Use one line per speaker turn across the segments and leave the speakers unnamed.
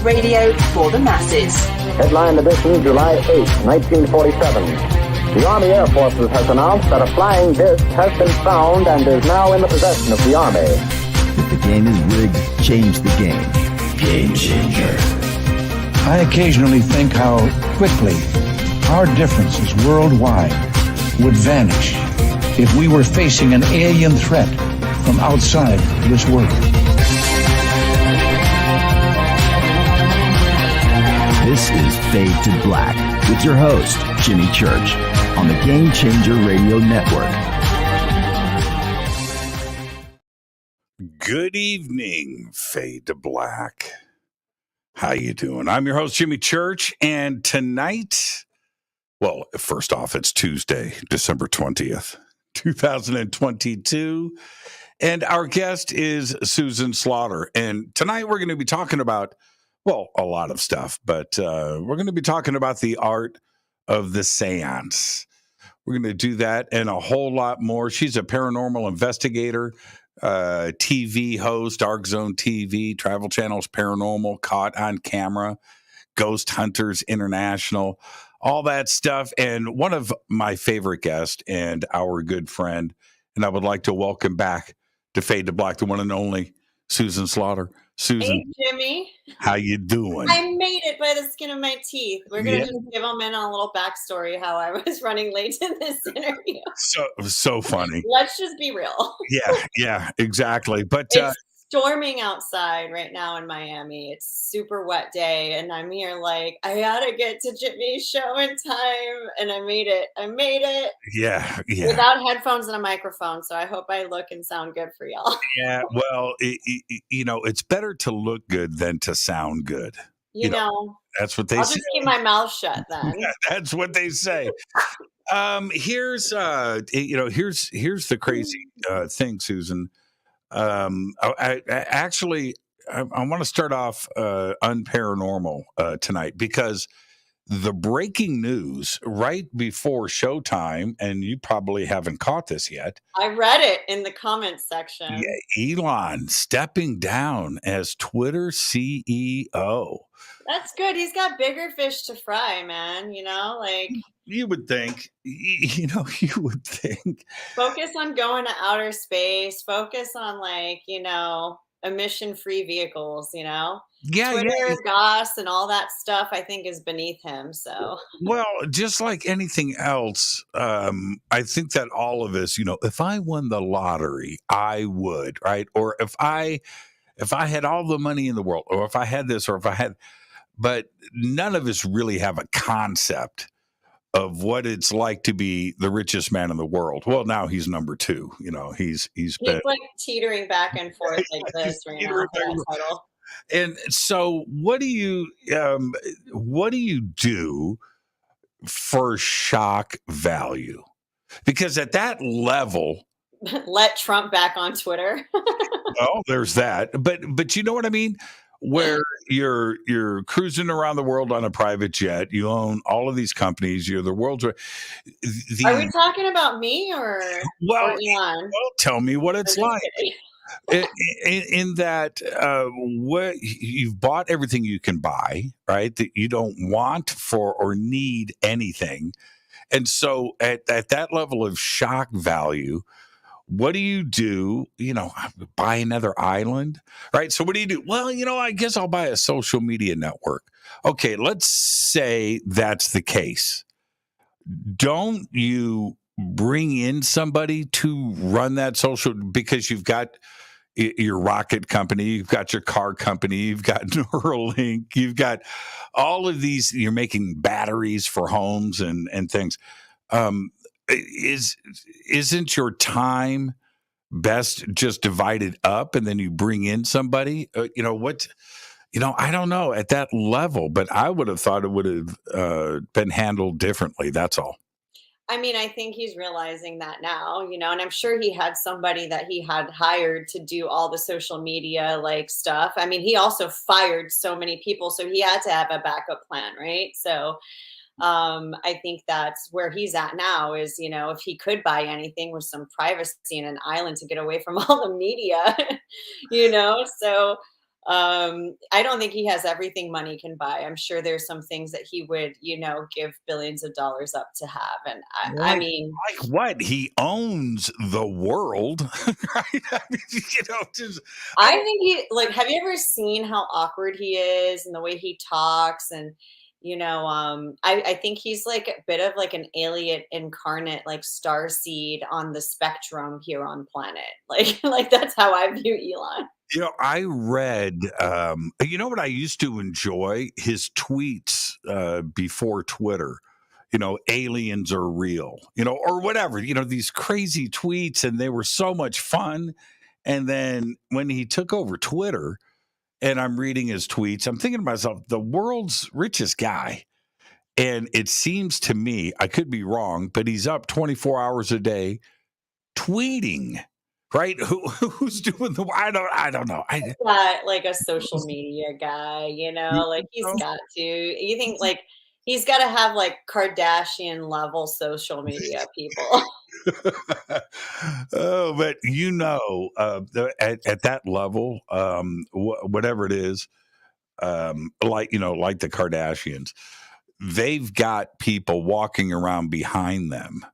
radio for the masses.
Headline edition, July 8, 1947. The Army Air Forces has announced that a flying disc has been found and is now in the possession of the Army.
If the game is rigged, change the game. Game changer.
I occasionally think how quickly our differences worldwide would vanish if we were facing an alien threat from outside this world.
This is Fade to Black with your host, Jimmy Church, on the Game Changer Radio Network.
Good evening, Fade to Black. How you doing? I'm your host, Jimmy Church, and tonight, well, first off, it's Tuesday, December 20th, 2022, and our guest is Susan Slaughter, and tonight we're going to be talking about, well, a lot of stuff, but we're going to be talking about the art of the seance. We're going to do that and a whole lot more. She's a paranormal investigator, TV host, Dark Zone TV, Travel Channel's Paranormal, Caught on Camera, Ghost Hunters International, all that stuff. And one of my favorite guests and our good friend, and I would like to welcome back to Fade to Black, the one and only Susan Slaughter. Susan,
hey, Jimmy.
How you doing?
I made it by the skin of my teeth. We're going to just give them in a little backstory how I was running late to this interview.
So funny.
Let's just be real.
Yeah, exactly. But
it's storming outside right now in Miami. It's a super wet day, and I'm here like, I gotta get to Jimmy's show in time, and I made it.
Yeah.
Without headphones and a microphone, so I hope I look and sound good for y'all.
Yeah, well, it's better to look good than to sound good.
You know,
that's what they say.
I'll just keep my mouth shut then.
That's what they say. Here's the crazy thing, Susan. I want to start off unparanormal tonight because the breaking news right before showtime, and you probably haven't caught this yet.
I read it in the comments section.
Yeah, Elon stepping down as Twitter CEO.
That's good. He's got bigger fish to fry, man.
You would think, you would think.
Focus on going to outer space. Focus on emission-free vehicles,
Yeah.
Twitter, goss, and all that stuff, I think, is beneath him. So,
well, just like anything else, I think that all of us, if I won the lottery, I would, right? Or if I had all the money in the world, or if I had this, or if I had, but none of us really have a concept of what it's like to be the richest man in the world. Well, now he's number two. He's been
like teetering back and forth like this right now for that title.
And so, what do you do for shock value? Because at that level,
let Trump back on Twitter.
Well, there's that, but you know what I mean. Where you're cruising around the world on a private jet, you own all of these companies. You're the world's.
Are we talking about me or Elon?
Well, tell me what it's like. In that, what you've bought everything you can buy, right? That you don't want for or need anything, and so at that level of shock value. What do you do? Buy another island, right? So what do you do? Well, I guess I'll buy a social media network. Okay, let's say that's the case. Don't you bring in somebody to run that social, because you've got your rocket company, you've got your car company, you've got Neuralink, you've got all of these, you're making batteries for homes and things. Isn't your time best just divided up and then you bring in somebody? I don't know at that level, but I would have thought it would have been handled differently. That's all.
I mean, I think he's realizing that now, and I'm sure he had somebody that he had hired to do all the social media stuff. I mean, he also fired so many people, so he had to have a backup plan, right? So I think that's where he's at now is, if he could buy anything with some privacy and an island to get away from all the media, so I don't think he has everything money can buy. I'm sure there's some things that he would, give billions of dollars up to have. And I
Like,
mean,
like what? He owns the world, right? I mean, just I
I
don't.
think have you ever seen how awkward he is and the way he talks? And, I think he's like a bit of like an alien incarnate, like starseed on the spectrum here on planet. Like that's how I view Elon.
I read. You know what I used to enjoy his tweets before Twitter. Aliens are real. Or whatever. These crazy tweets, and they were so much fun. And then when he took over Twitter, and I'm reading his tweets, I'm thinking to myself, the world's richest guy. And it seems to me, I could be wrong, but he's up 24 hours a day tweeting, right? Who's doing the? I don't know.
Not like a social media guy, like he's got to. You think like he's got to have like Kardashian level social media people.
Oh, but at that level, whatever it is, like the Kardashians, they've got people walking around behind them,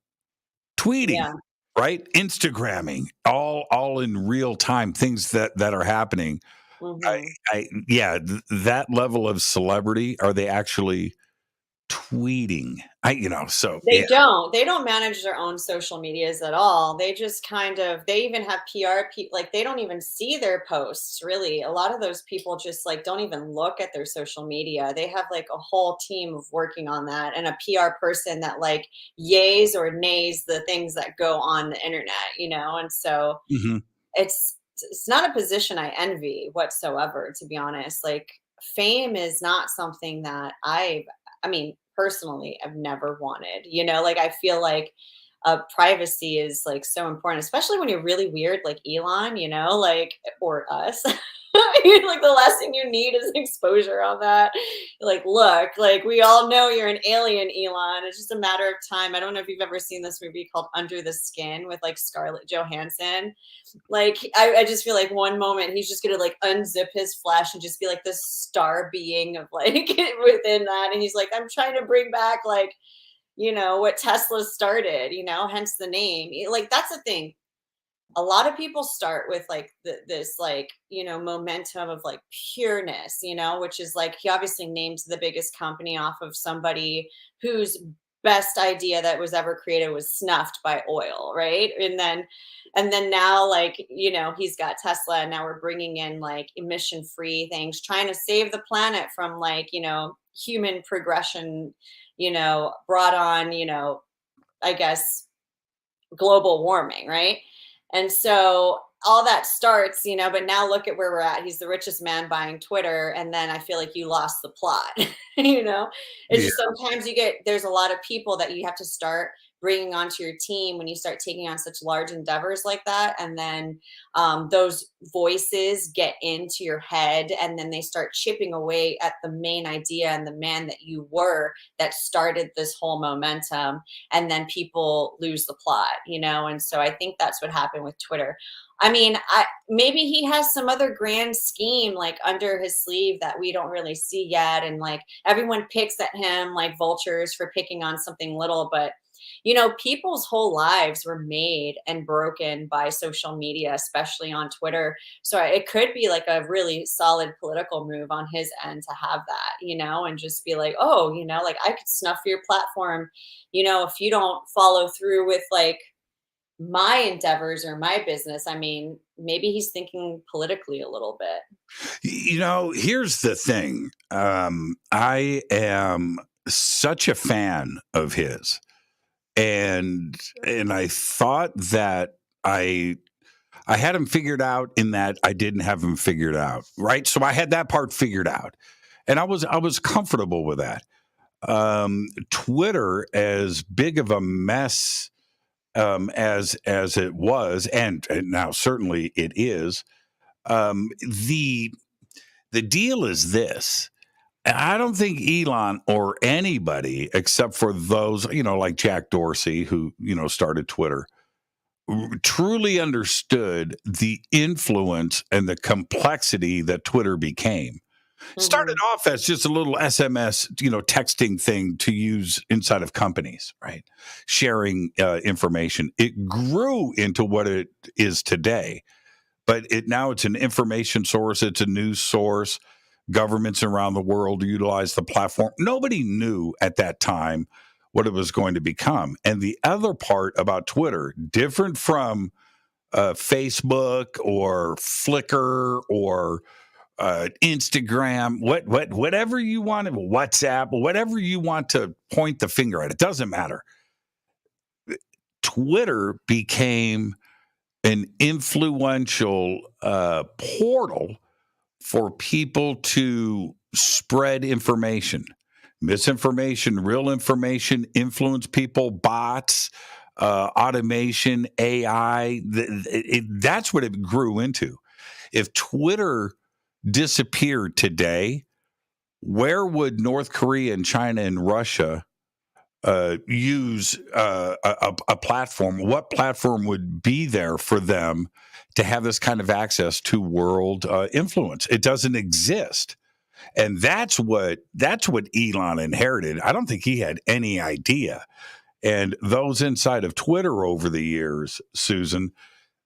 tweeting,
Yeah.
right? Instagramming, all in real time, things that are happening.
Mhm.
That level of celebrity, are they actually tweeting? So yeah.
They don't manage their own social medias at all. They just they even have PR people, like they don't even see their posts really. A lot of those people just like don't even look at their social media. They have like a whole team of working on that and a PR person that like yays or nays the things that go on the internet. And so
Mhm.
it's not a position I envy whatsoever, to be honest. Like fame is not something that I mean, personally, I've never wanted. Like I feel like privacy is like so important, especially when you're really weird, like Elon. Like or us. Like the last thing you need is exposure on that. Like, look, like we all know you're an alien, Elon. It's just a matter of time. I don't know if you've ever seen this movie called Under the Skin with like Scarlett Johansson. Like I just feel like one moment he's just gonna like unzip his flesh and just be like this star being of like within that, and he's like, I'm trying to bring back like what Tesla started, hence the name. Like that's the thing. A lot of people start with like this like momentum of like pureness, which is like he obviously named the biggest company off of somebody whose best idea that was ever created was snuffed by oil, right? And then now like he's got Tesla, and now we're bringing in like emission free things, trying to save the planet from like human progression, brought on I guess global warming, right? And so all that starts, but now look at where we're at. He's the richest man buying Twitter. And then I feel like you lost the plot. It's
Yeah.
just sometimes there's a lot of people that you have to start bringing onto your team when you start taking on such large endeavors like that. And then those voices get into your head, and then they start chipping away at the main idea and the man that you were that started this whole momentum. And then people lose the plot. And so I think that's what happened with Twitter. I mean, maybe he has some other grand scheme like under his sleeve that we don't really see yet, and like everyone picks at him like vultures for picking on something little, but people's whole lives were made and broken by social media, especially on Twitter. So it could be like a really solid political move on his end to have that, and just be like, oh, like I could snuff your platform, if you don't follow through with like my endeavors or my business. I mean, maybe he's thinking politically a little bit.
Here's the thing. I am such a fan of his. And I thought that I had him figured out, in that I didn't have him figured out, right? So I had that part figured out, and I was comfortable with that. Twitter, as big of a mess as it was, and now certainly it is. The deal is this. I don't think Elon or anybody except for those, like Jack Dorsey, who, started Twitter, truly understood the influence and the complexity that Twitter became. Started off as just a little SMS, texting thing to use inside of companies, right? Sharing information. It grew into what it is today, but now it's an information source. It's a news source. Governments around the world utilize the platform. Nobody knew at that time what it was going to become. And the other part about Twitter, different from Facebook or Flickr or Instagram, whatever you want, WhatsApp, whatever you want to point the finger at, it doesn't matter. Twitter became an influential portal for people to spread information, misinformation, real information, influence people, bots, automation, AI. That's what it grew into. If Twitter disappeared today, where would North Korea and China and Russia use a platform? What platform would be there for them to have this kind of access to world influence? It doesn't exist. And that's what Elon inherited. I don't think he had any idea. And those inside of Twitter over the years, Susan,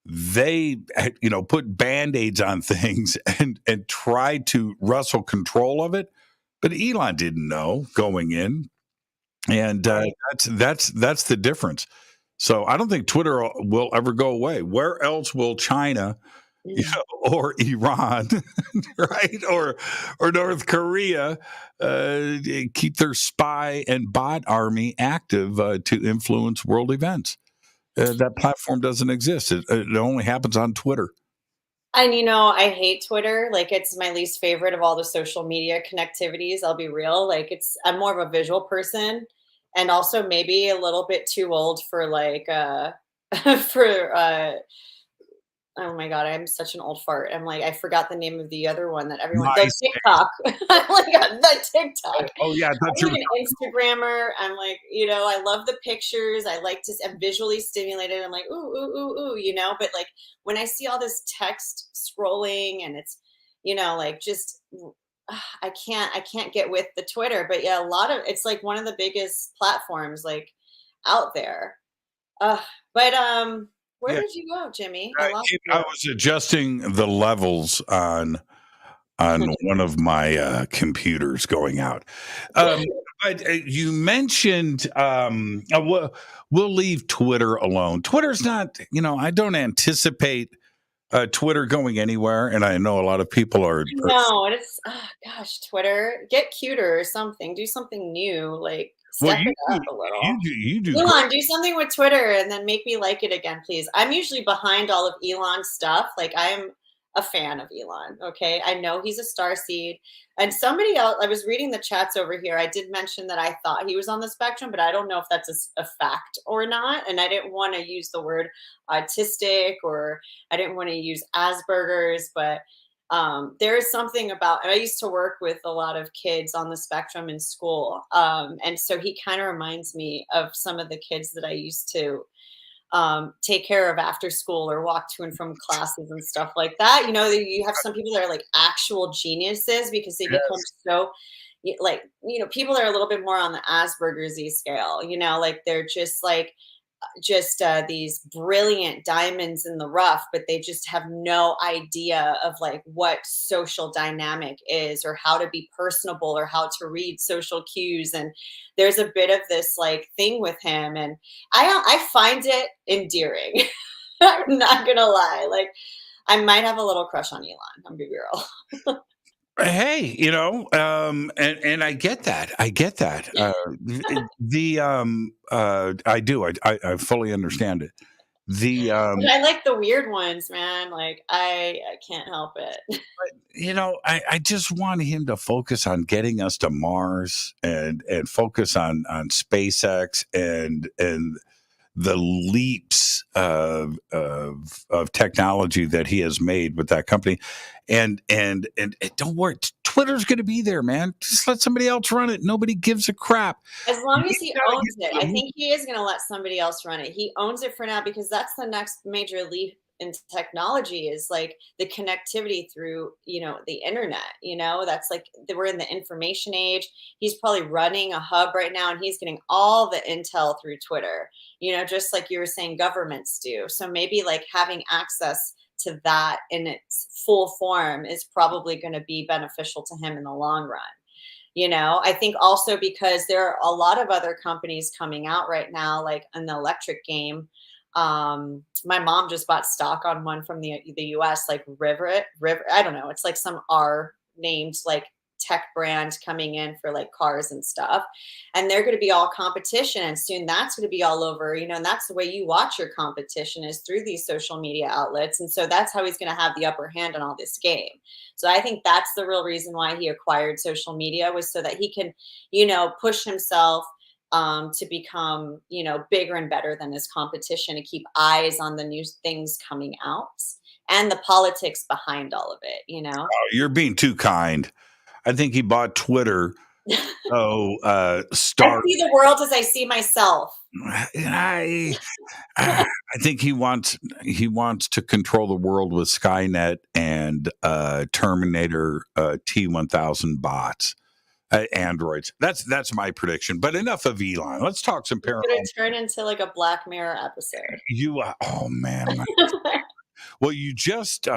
they put Band-Aids on things and tried to wrestle control of it. But Elon didn't know going in. And that's the difference. So I don't think Twitter will ever go away. Where else will China or Iran, right, or North Korea keep their spy and bot army active to influence world events? That platform doesn't exist. It only happens on Twitter.
And I hate Twitter. Like, it's my least favorite of all the social media connectivities. I'll be real. Like, I'm more of a visual person, and also maybe a little bit too old for like oh my God, I'm such an old fart. I'm like, I forgot the name of the other one that everyone does. TikTok. I'm like, the TikTok.
Oh yeah, that's
I'm like an Instagrammer. I'm like, I love the pictures. I'm visually stimulated. I'm like, ooh, but like when I see all this text scrolling and it's, like just I can't get with the Twitter. But yeah, it's like one of the biggest platforms like out there. Where did you go, Jimmy?
I was adjusting the levels on one of my computers going out. But you mentioned we'll leave Twitter alone. Twitter's not, I don't anticipate Twitter going anywhere, and I know a lot of people are.
No, it's Twitter, get cuter or something. Do something new, like. Step it up a little.
You do.
Elon, do something with Twitter and then make me like it again, please. I'm usually behind all of Elon's stuff. Like, I am a fan of Elon. Okay. I know he's a starseed. And somebody else, I was reading the chats over here. I did mention that I thought he was on the spectrum, but I don't know if that's a fact or not. And I didn't want to use the word autistic, or I didn't want to use Asperger's, but there is something about, I used to work with a lot of kids on the spectrum in school. And so he kind of reminds me of some of the kids that I used to take care of after school or walk to and from classes and stuff like that. You have some people that are like actual geniuses because they become so like, people that are a little bit more on the Asperger's-y scale, like they're just like, these brilliant diamonds in the rough, but they just have no idea of like what social dynamic is, or how to be personable, or how to read social cues. And there's a bit of this like thing with him, and I find it endearing. I'm not gonna lie, like I might have a little crush on Elon. I'm gonna be real.
Hey, and I get that. I get that. I do. I fully understand it.
I like the weird ones, man. Like I can't help it.
I just want him to focus on getting us to Mars and focus on SpaceX and the leaps of technology that he has made with that company. And don't worry, Twitter's going to be there, man. Just let somebody else run it. Nobody gives a crap.
As long as he owns it. I think he is going to let somebody else run it. He owns it for now because that's the next major leap in technology is like the connectivity through, the internet, that's like we're in the information age. He's probably running a hub right now and he's getting all the intel through Twitter, just like you were saying governments do. So maybe like having access to that in its full form is probably going to be beneficial to him in the long run. I think also because there are a lot of other companies coming out right now, like in the electric game. My mom just bought stock on one from the US, like River. I don't know. It's like some R named like tech brand coming in for like cars and stuff. And they're going to be all competition. And soon that's going to be all over, and that's the way you watch your competition is through these social media outlets. And so that's how he's going to have the upper hand on all this game. So I think that's the real reason why he acquired social media was so that he can, push himself to become, bigger and better than his competition, to keep eyes on the new things coming out and the politics behind all of it,
Oh, you're being too kind. I think he bought Twitter. So,
I see the world as I see myself.
I think he wants to control the world with Skynet and Terminator T-1000 bots. Androids. That's my prediction. But enough of Elon. Let's talk some paranormal.
It's going to turn into like a Black Mirror episode.
Oh man. Well, you just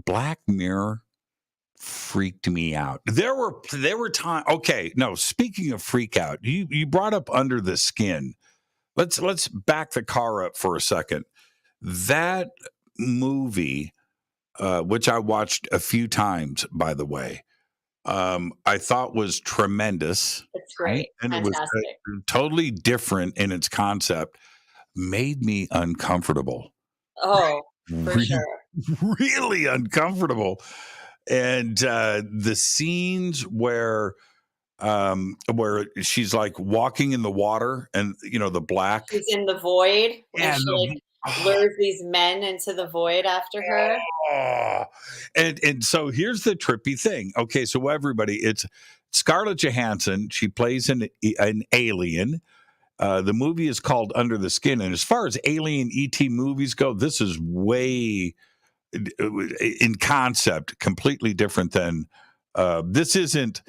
Black Mirror freaked me out. There were times. Okay, no. Speaking of freak out, you brought up Under the Skin. Let's back the car up for a second. That movie, which I watched a few times, by the way. I thought was tremendous.
It's great.
And
fantastic.
It was totally different in its concept. Made me uncomfortable.
Oh, for sure.
Really uncomfortable. And the scenes where she's like walking in the water and the black.
She's in the void. And she lures these men into the void after her.
And so here's the trippy thing. Okay, so everybody, it's Scarlett Johansson. She plays an alien. The movie is called Under the Skin. And as far as alien ET movies go, this is way in concept completely different than this isn't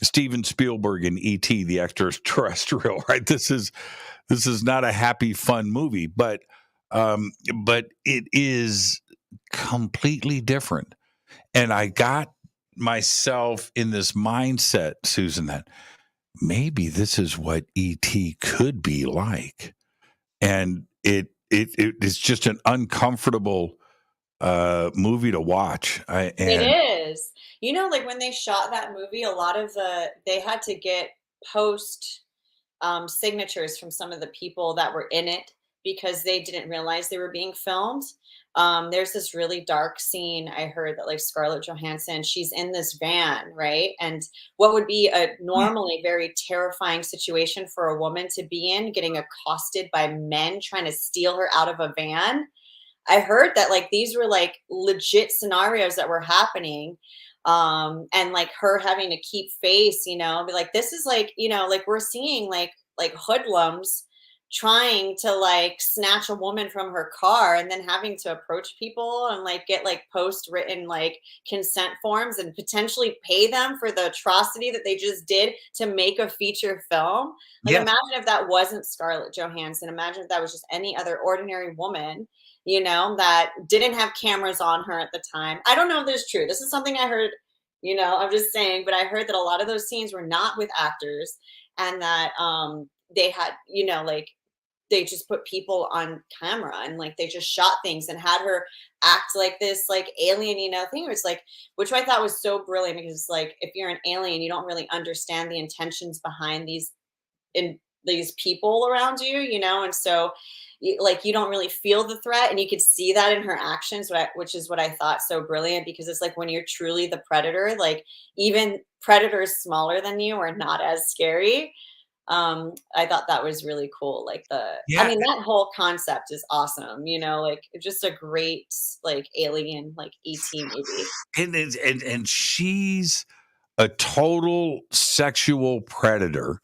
Steven Spielberg in ET, the extraterrestrial, right? This is not a happy, fun movie, but it is completely different. And I got myself in this mindset, Susan, that maybe this is what ET could be like. And it is just an uncomfortable movie to watch.
It is. Like when they shot that movie, a lot of they had to get post signatures from some of the people that were in it because they didn't realize they were being filmed. There's this really dark scene I heard that like Scarlett Johansson, she's in this van, right? And what would be a normally very terrifying situation for a woman to be in, getting accosted by men trying to steal her out of a van. I heard that like these were like legit scenarios that were happening. And like her having to keep face, be like, this is like, like we're seeing like hoodlums trying to like snatch a woman from her car and then having to approach people and like get like post written like consent forms and potentially pay them for the atrocity that they just did to make a feature film. Like imagine if that wasn't Scarlett Johansson. Imagine if that was just any other ordinary woman, that didn't have cameras on her at the time. I don't know if this is true. This is something I heard, I'm just saying, but I heard that a lot of those scenes were not with actors and that they had, like they just put people on camera and like they just shot things and had her act like this like alien, thing. It was like, which I thought was so brilliant because like if you're an alien, you don't really understand the intentions behind these people around you, and so you don't really feel the threat, and you could see that in her actions, which is what I thought so brilliant because it's like when you're truly the predator, like even predators smaller than you are not as scary. I thought that was really cool. Like I
Yeah,
mean, that whole concept is awesome. Like just a great like alien like ET movie.
and she's a total sexual predator,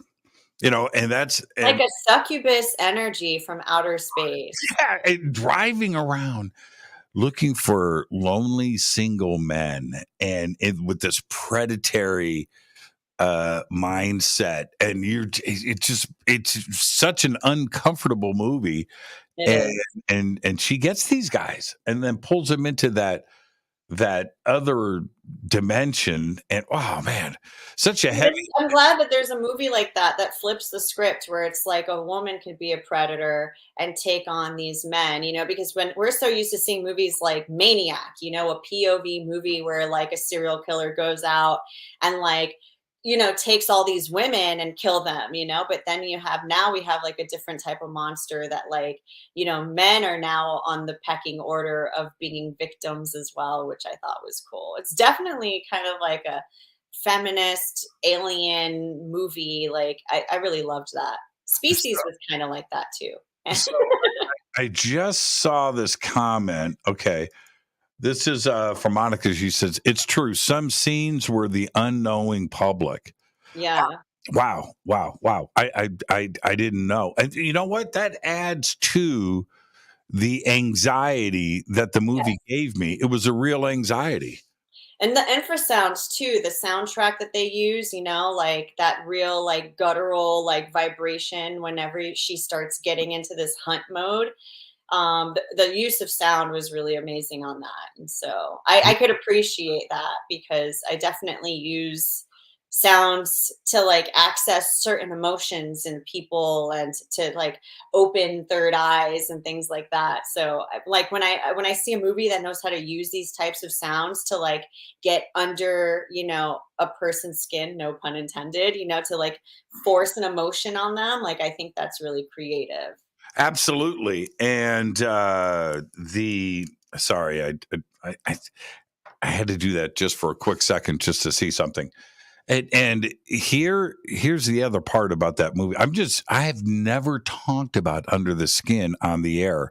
and that's
Like
and
a succubus energy from outer space.
yeah, and driving around looking for lonely single men and with this predatory mindset, and it's such an uncomfortable movie,
It
and
is.
and she gets these guys and then pulls them into that other dimension, and oh man, such a heavy.
I'm glad that there's a movie like that that flips the script where it's like a woman could be a predator and take on these men, because when we're so used to seeing movies like Maniac, a POV movie where like a serial killer goes out and like, takes all these women and kill them, but then now we have like a different type of monster that like, men are now on the pecking order of being victims as well, which I thought was cool. It's definitely kind of like a feminist alien movie. Like I really loved that. Species was kind of like that too.
So I just saw this comment. Okay. This is from Monica. She says, it's true. Some scenes were the unknowing public.
Yeah.
Wow. I didn't know. And you know what? That adds to the anxiety that the movie gave me. It was a real anxiety.
And the infrasounds too, the soundtrack that they use, like that real like guttural like vibration whenever she starts getting into this hunt mode. The use of sound was really amazing on that. And so I could appreciate that because I definitely use sounds to like access certain emotions in people and to like open third eyes and things like that. So like when I see a movie that knows how to use these types of sounds to like get under, a person's skin, no pun intended, to like force an emotion on them, like I think that's really creative.
Absolutely. And sorry, I had to do that just for a quick second just to see something. And here's the other part about that movie. I have never talked about Under the Skin on the air.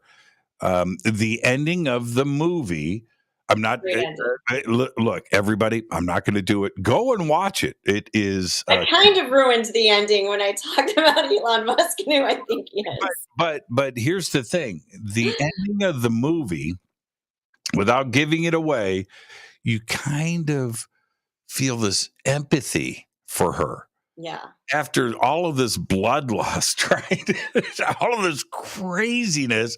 The ending of the movie. I'm not.
Great ending.
Look, everybody. I'm not going to do it. Go and watch it. It is.
I kind of ruined the ending when I talked about Elon Musk and who I think he is.
But here's the thing: the ending of the movie, without giving it away, you kind of feel this empathy for her.
Yeah.
After all of this bloodlust, right? All of this craziness.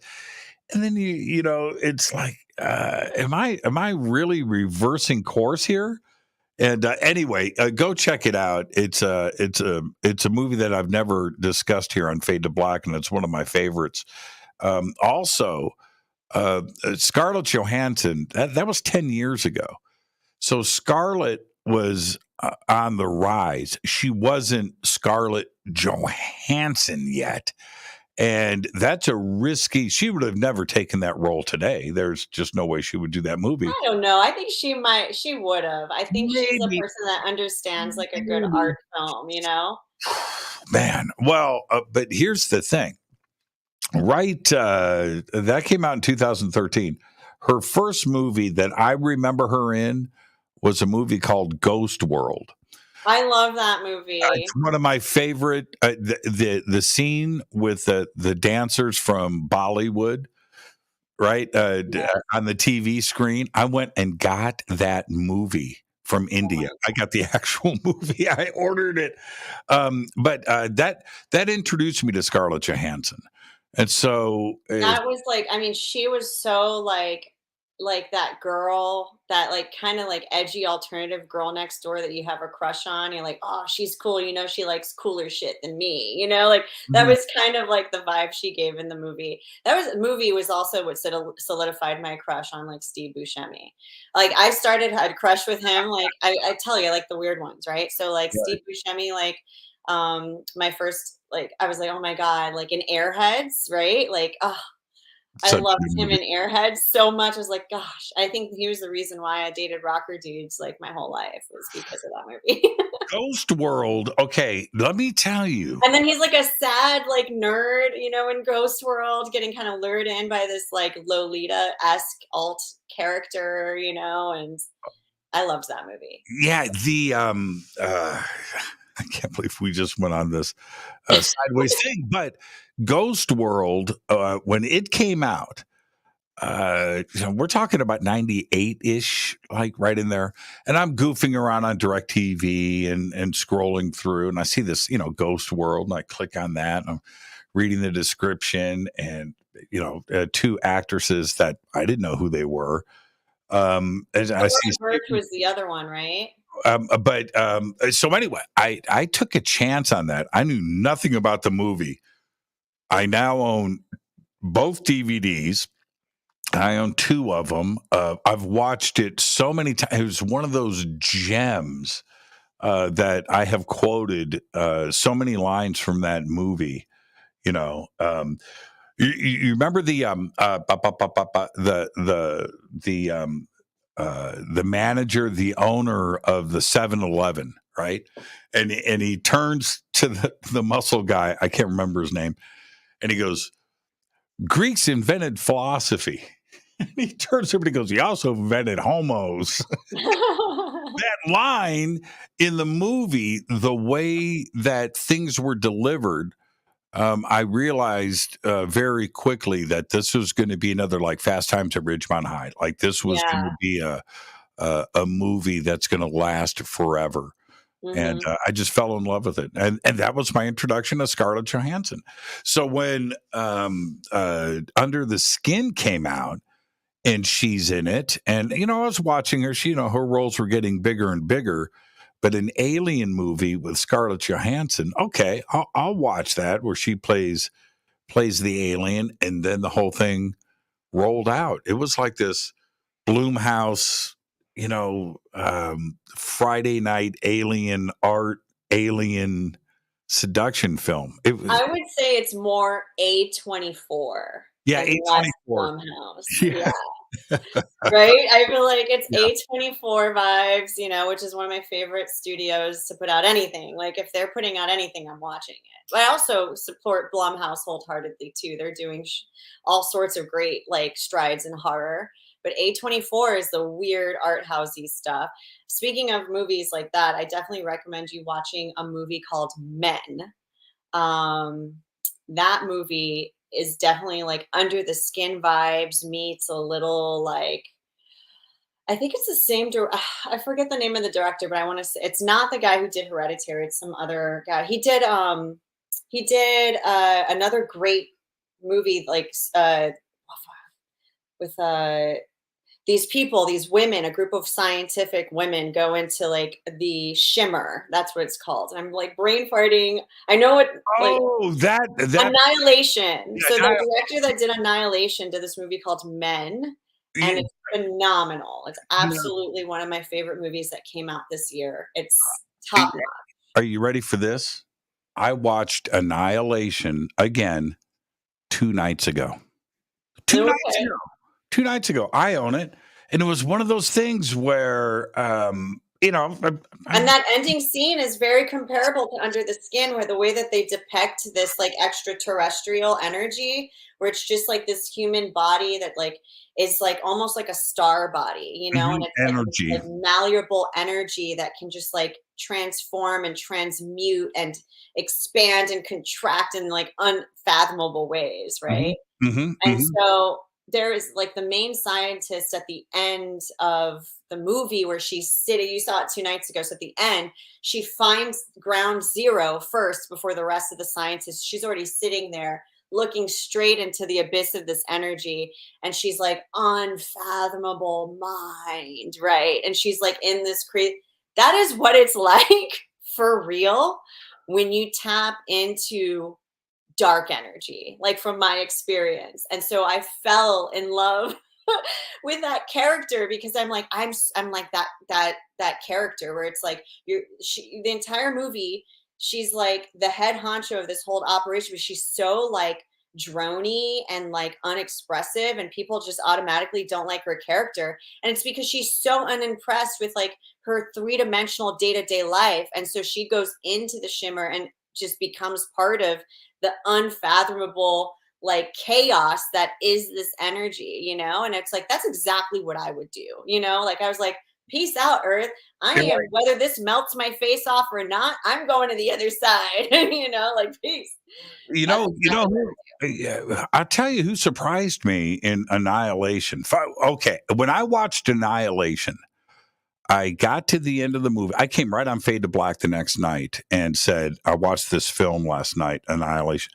And then it's like, am I really reversing course here? And anyway, go check it out. It's a movie that I've never discussed here on Fade to Black, and it's one of my favorites. Also, Scarlett Johansson. That was 10 years ago. So Scarlett was on the rise. She wasn't Scarlett Johansson yet. And that's a risky, she would have never taken that role today. There's just no way she would do that movie.
I don't know. I think she would have. I think she's a person that understands like a good art film,
Man. Well, but here's the thing. Right. That came out in 2013. Her first movie that I remember her in was a movie called Ghost World.
I love that movie.
It's one of my favorite. The scene with the dancers from Bollywood, right, on the TV screen. I went and got that movie from India. I got the actual movie. I ordered it, but that introduced me to Scarlett Johansson, and so
that was like, I mean, she was so like that girl, that like kind of like edgy alternative girl next door that you have a crush on. You're like, oh, she's cool. She likes cooler shit than me. Like that was kind of like the vibe she gave in the movie. Movie was also what solidified my crush on like Steve Buscemi. Like I had a crush with him. Like I tell you, like the weird ones, right? So like Steve Buscemi, like my first, like I was like, oh my god, like in Airheads, right? Like, oh. I
Such a
loved
good
him
movie.
in Airhead so much. I was like, gosh, I think he was the reason why I dated rocker dudes like my whole life was because of that movie.
Ghost World. Okay, let me tell you.
And then he's like a sad like nerd, in Ghost World, getting kind of lured in by this like Lolita-esque alt character, and I loved that movie.
Yeah, I can't believe we just went on this sideways thing, but Ghost World, when it came out, we're talking about 98-ish, like right in there. And I'm goofing around on DirecTV and scrolling through, and I see this, Ghost World, and I click on that, and I'm reading the description, and two actresses that I didn't know who they were. And I see,
Birch was the other one, right?
so anyway, I took a chance on that. I knew nothing about the movie. I now own both DVDs. I own two of them. I've watched it so many times. It was one of those gems that I have quoted so many lines from that movie. You remember the manager, the owner of the 7-Eleven, right? And he turns to the muscle guy. I can't remember his name, and he goes, "Greeks invented philosophy." And he turns over and he goes, "He also invented homos." That line in the movie, the way that things were delivered, I realized very quickly that this was going to be another like Fast Times at Ridgemont High. Like this was going
Yeah.
to be a movie that's going to last forever. And
Mhm.
I just fell in love with it, and that was my introduction to Scarlett Johansson. So when Under the Skin came out, and she's in it, and I was watching her. She, her roles were getting bigger and bigger. But an alien movie with Scarlett Johansson, okay, I'll watch that where she plays the alien, and then the whole thing rolled out. It was like this Bloomhouse, Friday night alien art, alien seduction film. It was,
I would say it's more A24
yeah,
and less
A24.
Blumhouse.
Yeah,
Yeah. Right? I feel like it's
yeah.
A24 vibes, which is one of my favorite studios to put out anything. Like if they're putting out anything, I'm watching it. But I also support Blumhouse wholeheartedly too. They're doing all sorts of great like strides in horror. But A24 is the weird art housey stuff. Speaking of movies like that, I definitely recommend you watching a movie called Men. Um, that movie is definitely like under the skin vibes meets a little like I think it's the same I forget the name of the director, but I want to say it's not the guy who did Hereditary, it's some other guy. He did another great movie like with these people, these women, a group of scientific women go into like the shimmer. That's what it's called. And I'm like brain farting. I know it like
Oh, that
Annihilation. So the
Annihilation.
director that did Annihilation did this movie called Men, and it's phenomenal. It's absolutely one of my favorite movies that came out this year. It's top notch.
Are you ready for this? I watched Annihilation again 2 nights ago. Two nights
Okay.
ago. 2 nights ago. I own it. And it was one of those things where,
And that ending scene is very comparable to Under the Skin, where the way that they depict this like extraterrestrial energy, where it's just like this human body that like is like almost like a star body, and it's like this
energy.
like malleable energy that can just like transform and transmute and expand and contract in like unfathomable ways, right? And so there is like the main scientist at the end of the movie where she's sitting, you saw it 2 nights ago. So at the end, she finds ground zero first before the rest of the scientists. She's already sitting there looking straight into the abyss of this energy. And she's like, unfathomable mind, right? And she's like in this that is what it's like for real when you tap into dark energy, like from my experience. And so I fell in love with that character because I'm like I'm like that character where it's like the entire movie she's like the head honcho of this whole operation, but she's so like drony and like unexpressive, and people just automatically don't like her character. And it's because she's so unimpressed with like her three-dimensional day-to-day life, and so she goes into the shimmer and just becomes part of the unfathomable like chaos that is this energy, and it's like that's exactly what I would do, like I was like, peace out, Earth. I am, whether this melts my face off or not, I'm going to the other side. Like peace.
I'll tell you who surprised me in Annihilation. Okay, when I watched Annihilation, I got to the end of the movie. I came right on Fade to Black the next night and said, I watched this film last night, Annihilation.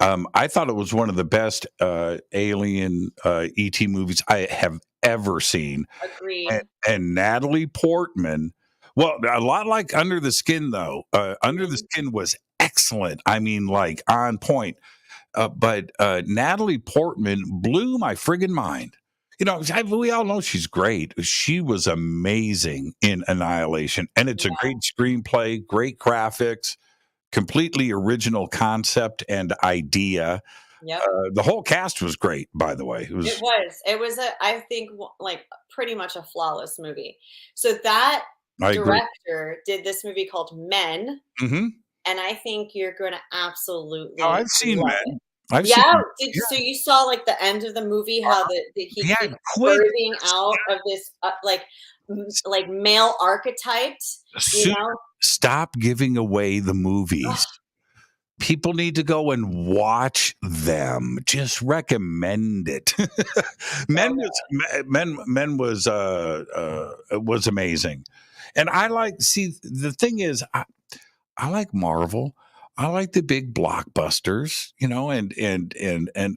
I thought it was one of the best alien ET movies I have ever seen.
Agreed.
And Natalie Portman, well, a lot like Under the Skin, though. Under the Skin was excellent. I mean, like on point. But Natalie Portman blew my friggin' mind. We all know she's great. She was amazing in Annihilation. And it's a great screenplay, great graphics, completely original concept and idea.
Yep.
The whole cast was great, by the way. It
was I think like pretty much a flawless movie. So that director did this movie called Men.
Mm-hmm.
And I think you're going to absolutely.
Oh, I've seen Men.
So you saw like the end of the movie, how he keeps birthing out of this like male archetypes.
Stop giving away the movies. People need to go and watch them. Just recommend it. Men was amazing, and the thing is, I like Marvel. I like the big blockbusters, and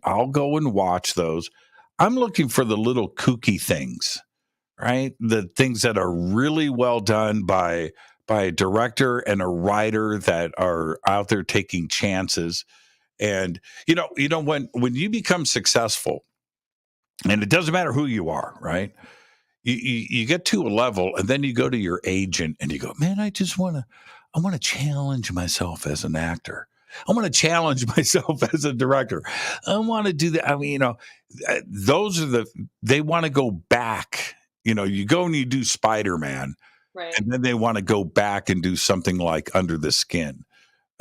I'll go and watch those. I'm looking for the little kooky things, right? The things that are really well done by a director and a writer that are out there taking chances. And when you become successful, and it doesn't matter who you are, right? You get to a level, and then you go to your agent and you go, man, I want to challenge myself as an actor. I want to challenge myself as a director. I want to do that. I mean, they want to go back. You go and you do Spider-Man, right? And then they want to go back and do something like Under the Skin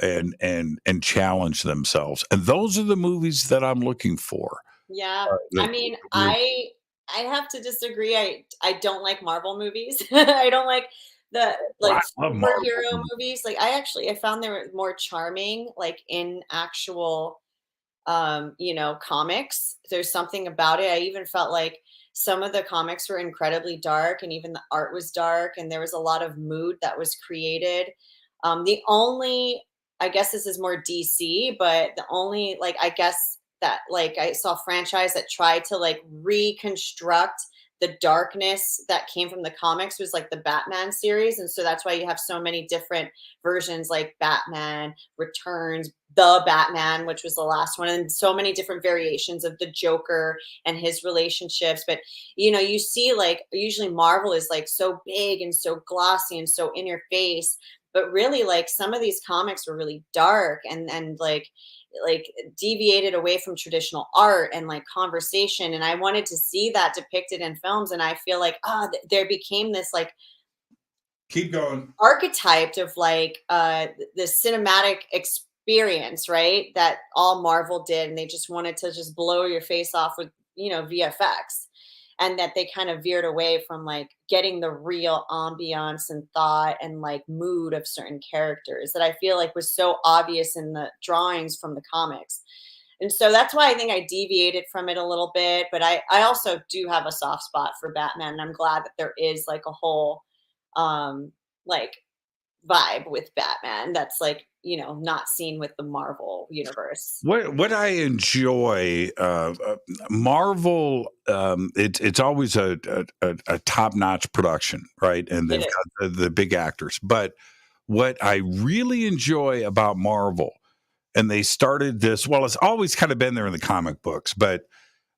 and challenge themselves. And those are the movies that I'm looking for.
Yeah. I have to disagree. I don't like Marvel movies. I don't like the superhero movies. Like I found they were more charming, like in actual, comics. There's something about it. I even felt like some of the comics were incredibly dark, and even the art was dark, and there was a lot of mood that was created. I guess this is more DC, but the only that I saw a franchise that tried to like reconstruct the darkness that came from the comics was like the Batman series. And so that's why you have so many different versions, like Batman Returns, the Batman, which was the last one, and so many different variations of the Joker and his relationships. But, you see like usually Marvel is like so big and so glossy and so in your face, but really like some of these comics were really dark and like deviated away from traditional art and like conversation. And I wanted to see that depicted in films. And I feel like, there became this like,
keep going,
archetype of like the cinematic experience, right? That all Marvel did. And they just wanted to just blow your face off with, VFX. And that they kind of veered away from like getting the real ambiance and thought and like mood of certain characters that I feel like was so obvious in the drawings from the comics. And so that's why I think I deviated from it a little bit. But I also do have a soft spot for Batman. And I'm glad that there is like a whole like vibe with Batman that's like, not seen with the Marvel universe.
What I enjoy, Marvel, it's always a top-notch production, right? And they've got the big actors. But what I really enjoy about Marvel, and they started this, well, it's always kind of been there in the comic books, but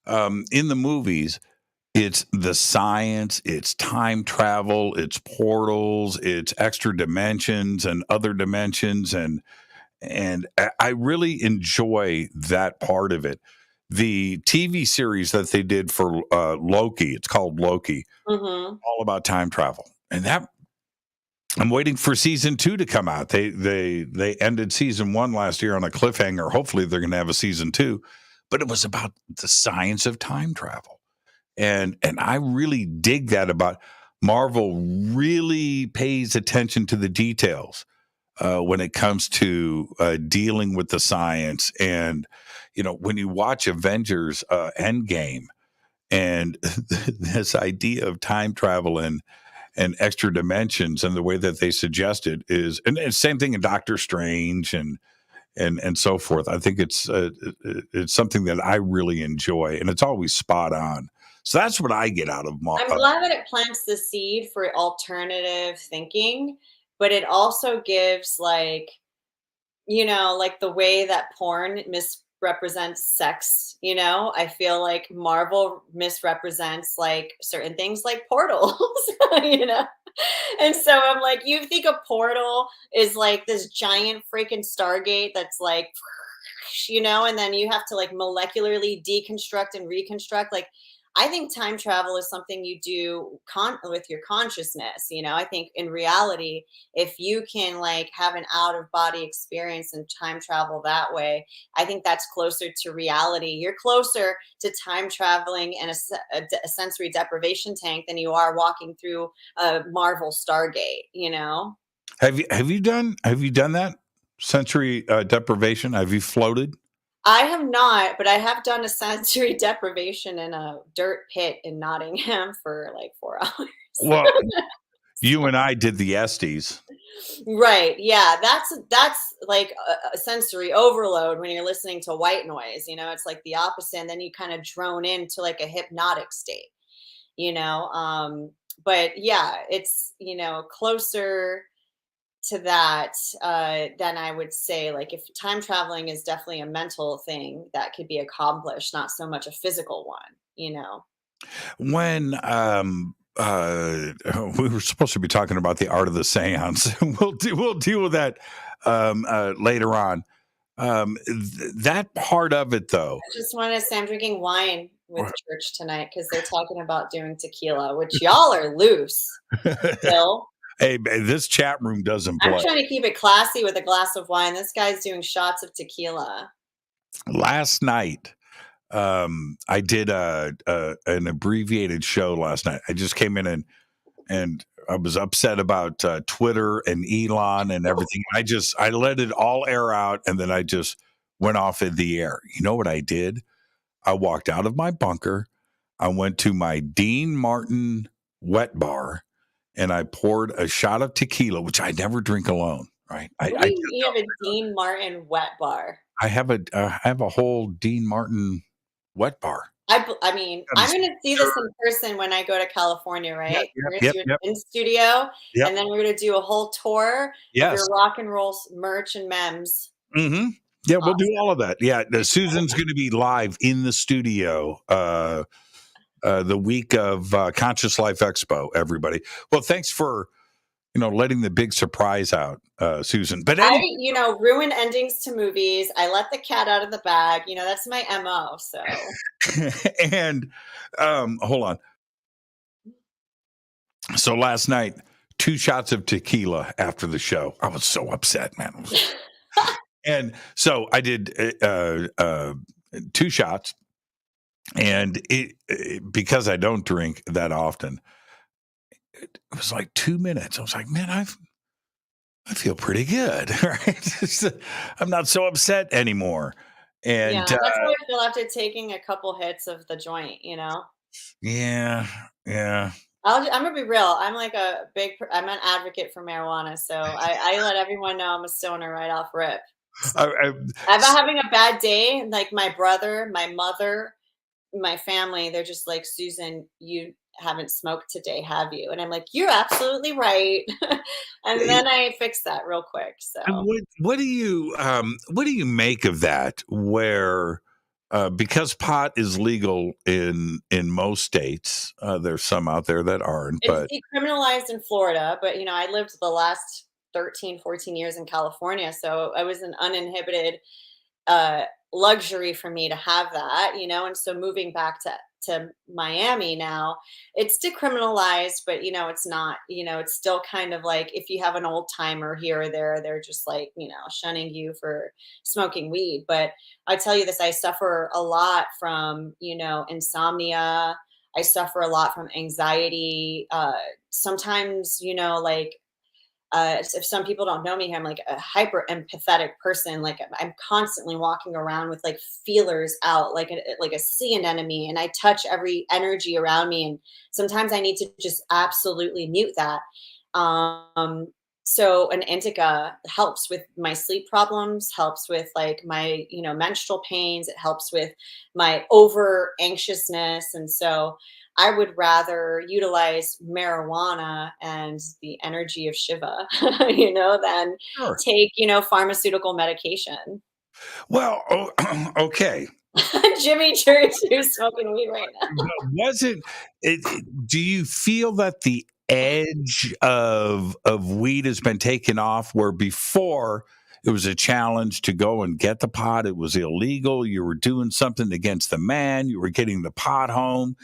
in the movies, it's the science, it's time travel, it's portals, it's extra dimensions and other dimensions, and And I really enjoy that part of it. The TV series that they did for Loki, it's called Loki, all about time travel. And that I'm waiting for season 2 to come out. They ended season 1 last year on a cliffhanger. Hopefully they're going to have a season 2, but it was about the science of time travel. And I really dig that about Marvel really pays attention to the details when it comes to dealing with the science. And, when you watch Avengers Endgame and this idea of time travel and extra dimensions and the way that they suggest it is, and same thing in Doctor Strange and so forth. I think it's something that I really enjoy, and it's always spot on. So that's what I get out of
I'm glad that it plants the seed for alternative thinking, but it also gives like the way that porn misrepresents sex, I feel like Marvel misrepresents like certain things like portals, And so I'm like, you think a portal is like this giant freaking Stargate that's like, and then you have to like molecularly deconstruct and reconstruct. Like, I think time travel is something you do with your consciousness. I think in reality, if you can like have an out of body experience and time travel that way, I think that's closer to reality. You're closer to time traveling in a sensory deprivation tank than you are walking through a Marvel Stargate.
Have you done that sensory deprivation? Have you floated?
I have not, but I have done a sensory deprivation in a dirt pit in Nottingham for like 4 hours.
Well, you and I did the Estes.
Right. Yeah. That's like a sensory overload when you're listening to white noise. It's like the opposite. And then you kind of drone into like a hypnotic state, but yeah, it's, closer to that then I would say like if time traveling is definitely a mental thing that could be accomplished, not so much a physical one.
When we were supposed to be talking about the art of the seance. we'll deal with that later on. That part of it, though.
I just want to say I'm drinking wine with church tonight because they're talking about doing tequila, which y'all are loose. Bill.
Hey, this chat room doesn't play.
I'm trying to keep it classy with a glass of wine. This guy's doing shots of tequila.
Last night, I did an abbreviated show last night. I just came in and I was upset about Twitter and Elon and everything. I let it all air out, and then I just went off in the air. You know what I did? I walked out of my bunker. I went to my Dean Martin wet bar, and I poured a shot of tequila, which I never drink alone. Right?
You have a Dean Martin wet bar.
I have a whole Dean Martin wet bar.
I mean, I'm going to see this in person when I go to California, right? We're going to do it in studio, and then we're going to do a whole tour of your rock and roll merch and memes.
Mm-hmm. Yeah, awesome. We'll do all of that. Yeah, Susan's going to be live in the studio the week of Conscious Life Expo, everybody. Well, thanks for letting the big surprise out, Susan. But
I ruin endings to movies. I let the cat out of the bag. That's my MO. So
and hold on. So last night, 2 shots of tequila after the show. I was so upset, man. And so I did 2 shots, and because I don't drink that often, it was like 2 minutes. I was like, man, I feel pretty good, right? I'm not so upset anymore. And
yeah, that's how I feel after taking a couple hits of the joint,
Yeah.
I'm gonna be real. I'm like I'm an advocate for marijuana, so I let everyone know I'm a stoner right off rip. I'm having a bad day. Like my brother, my mother, my family, they're just like, Susan, you haven't smoked today, have you? And I'm like, you're absolutely right. And then I fix that real quick. So
what do you make of that, where because pot is legal in most states, there's some out there that aren't,
it's decriminalized in Florida, but I lived the last 13, 14 years in California. So it was an uninhibited luxury for me to have that, and so moving back to Miami now, it's decriminalized, but it's not, it's still kind of like if you have an old timer here or there, they're just like, shunning you for smoking weed. But I tell you this, I suffer a lot from, insomnia. I suffer a lot from anxiety. Sometimes, like if some people don't know me, I'm like a hyper empathetic person. Like I'm constantly walking around with like feelers out, like a sea anemone, and I touch every energy around me. And sometimes I need to just absolutely mute that. Um, so an indica helps with my sleep problems, helps with like my menstrual pains. It helps with my over anxiousness, and so I would rather utilize marijuana and the energy of Shiva, than
Sure.
take, pharmaceutical medication.
Well, okay.
Jimmy Church, who's smoking weed right now.
Wasn't do you feel that the edge of weed has been taken off, where before it was a challenge to go and get the pot, it was illegal, you were doing something against the man, you were getting the pot home,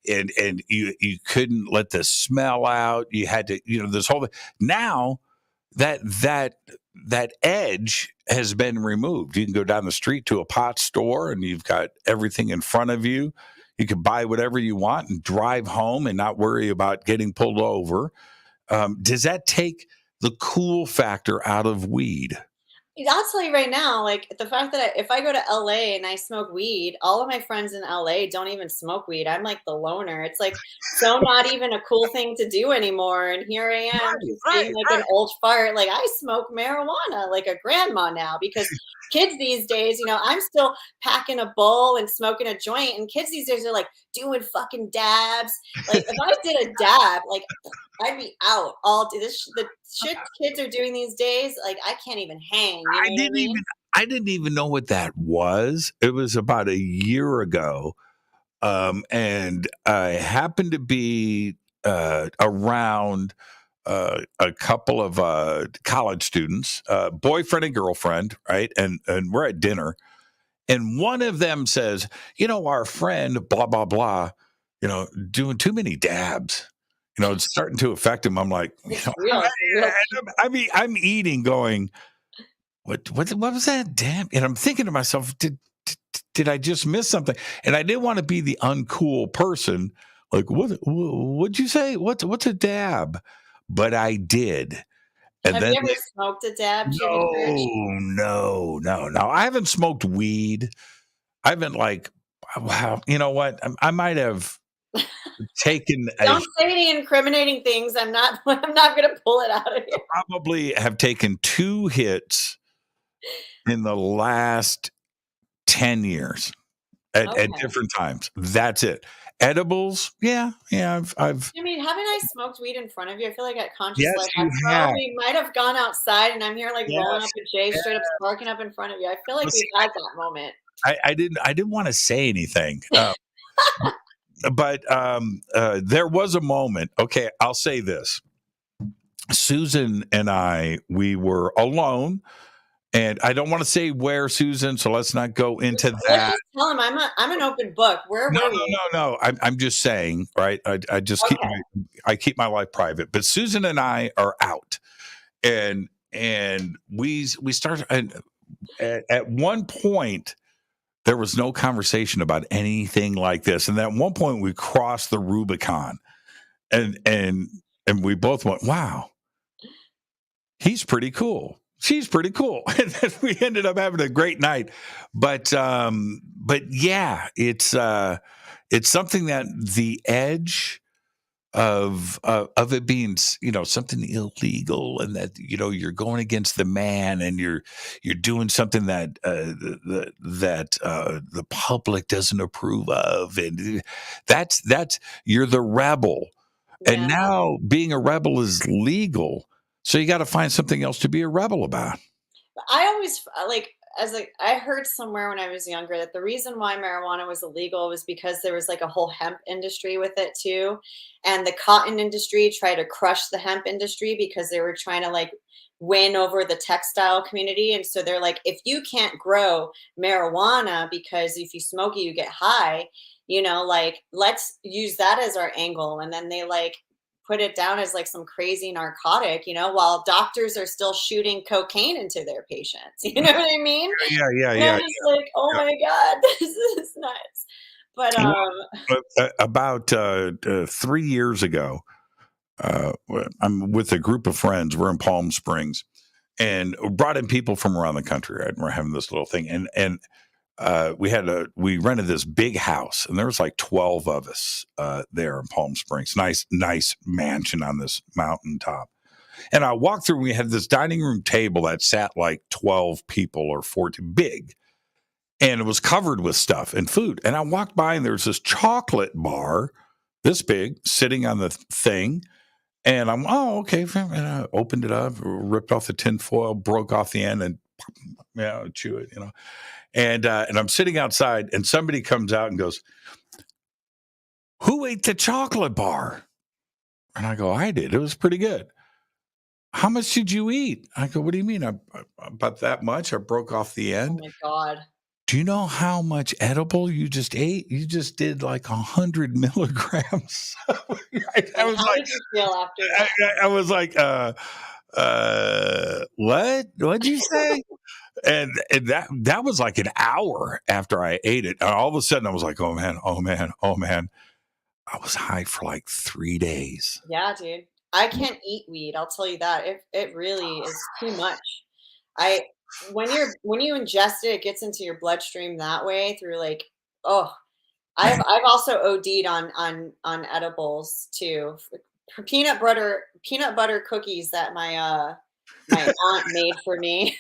and you couldn't let the smell out, you had to, this whole thing. Now that edge has been removed. You can go down the street to a pot store and you've got everything in front of you. You can buy whatever you want and drive home and not worry about getting pulled over. Does that take the cool factor out of weed?
I'll tell you right now, like the fact that if I go to LA and I smoke weed, all of my friends in LA don't even smoke weed. I'm like the loner. It's like so not even a cool thing to do anymore. And here I am
Right,
just being
right,
like an
right.
old fart. Like I smoke marijuana like a grandma now because kids these days, I'm still packing a bowl and smoking a joint. And kids these days are like doing fucking dabs. Like if I did a dab, like I'd be out all day. The shit kids are doing these days, like I can't even hang. You
I
know what I
didn't
mean?
even I didn't even know what that was. It was about a year ago. And I happened to be around a couple of college students, boyfriend and girlfriend, right? And we're at dinner, and one of them says, our friend, blah blah blah, doing too many dabs. It's starting to affect him. I'm like,
It's real. It's a real.
I'm eating, going, what was that? Damn! And I'm thinking to myself, did I just miss something? And I didn't want to be the uncool person. Like, what'd you say? What's a dab? But I did. And
Have
then
you ever smoked a dab, Jimmy Church?
no. I haven't smoked weed. I haven't, like, wow. You know what? I might have taken
Don't say any incriminating things. I'm not. I'm not going to pull it out of here.
probably have taken 2 hits in the last 10 years at
Okay.
different times. That's it. Edibles, yeah. I've
I mean, haven't I smoked weed in front of you? I feel like at Conscious
yes,
Life, I
you have.
probably might have gone outside and I'm here like rolling
Yes,
up a J,
yes.
straight up sparking up in front of you. I feel
Well,
like we've
see,
had that moment.
I didn't want to say anything, but there was a moment. Okay, I'll say this: Susan and I, we were alone, and I don't want to say where, Susan. So let's not go into
Let's
that.
just tell him I'm an open book. Where
No,
were
no,
you?
no. I'm just saying, right? I just
Okay.
I keep my life private. But Susan and I are out, and we start. And at one point, there was no conversation about anything like this, and at one point we crossed the Rubicon, and we both went, "Wow, he's pretty cool. She's pretty cool." And then we ended up having a great night. But yeah, it's something that the edge of it being, something illegal, and that, you're going against the man, and you're doing something that the public doesn't approve of, and that's you're the rebel. And
Yeah.
now being a rebel is legal. So you got to find something else to be a rebel about.
I always I heard somewhere when I was younger that the reason why marijuana was illegal was because there was like a whole hemp industry with it too, and the cotton industry tried to crush the hemp industry because they were trying to like win over the textile community. And so they're like, if you can't grow marijuana because if you smoke it, you get high, like, let's use that as our angle. And then they like put it down as like some crazy narcotic, while doctors are still shooting cocaine into their patients. You know what I mean? And I'm just like, oh my God, this is nuts. But
about 3 years ago, I'm with a group of friends. We're in Palm Springs, and brought in people from around the country. Right? And we're having this little thing, and we rented this big house, and there was like 12 of us there in Palm Springs. Nice mansion on this mountaintop. And I walked through, and we had this dining room table that sat like 12 people or 14, big. And it was covered with stuff and food. And I walked by, and there's this chocolate bar, this big, sitting on the thing. And I'm, oh, okay. And I opened it up, ripped off the tin foil, broke off the end, and chew it, And I'm sitting outside, and somebody comes out and goes, "Who ate the chocolate bar?" And I go, "I did. It was pretty good." "How much did you eat?" I go, "What do you mean? About that much. I broke off the end."
Oh my God.
"Do you know how much edible you just ate? You just did like 100 milligrams." I was
How
like,
did you feel after that?
I was like, what? What'd you say? And that was like an hour after I ate it. And all of a sudden I was like, oh man. I was high for like 3 days.
Yeah, dude. I can't eat weed. I'll tell you that. It really is too much. When you ingest it, it gets into your bloodstream that way through like, I've also OD'd on edibles too. Peanut butter cookies that my aunt made for me.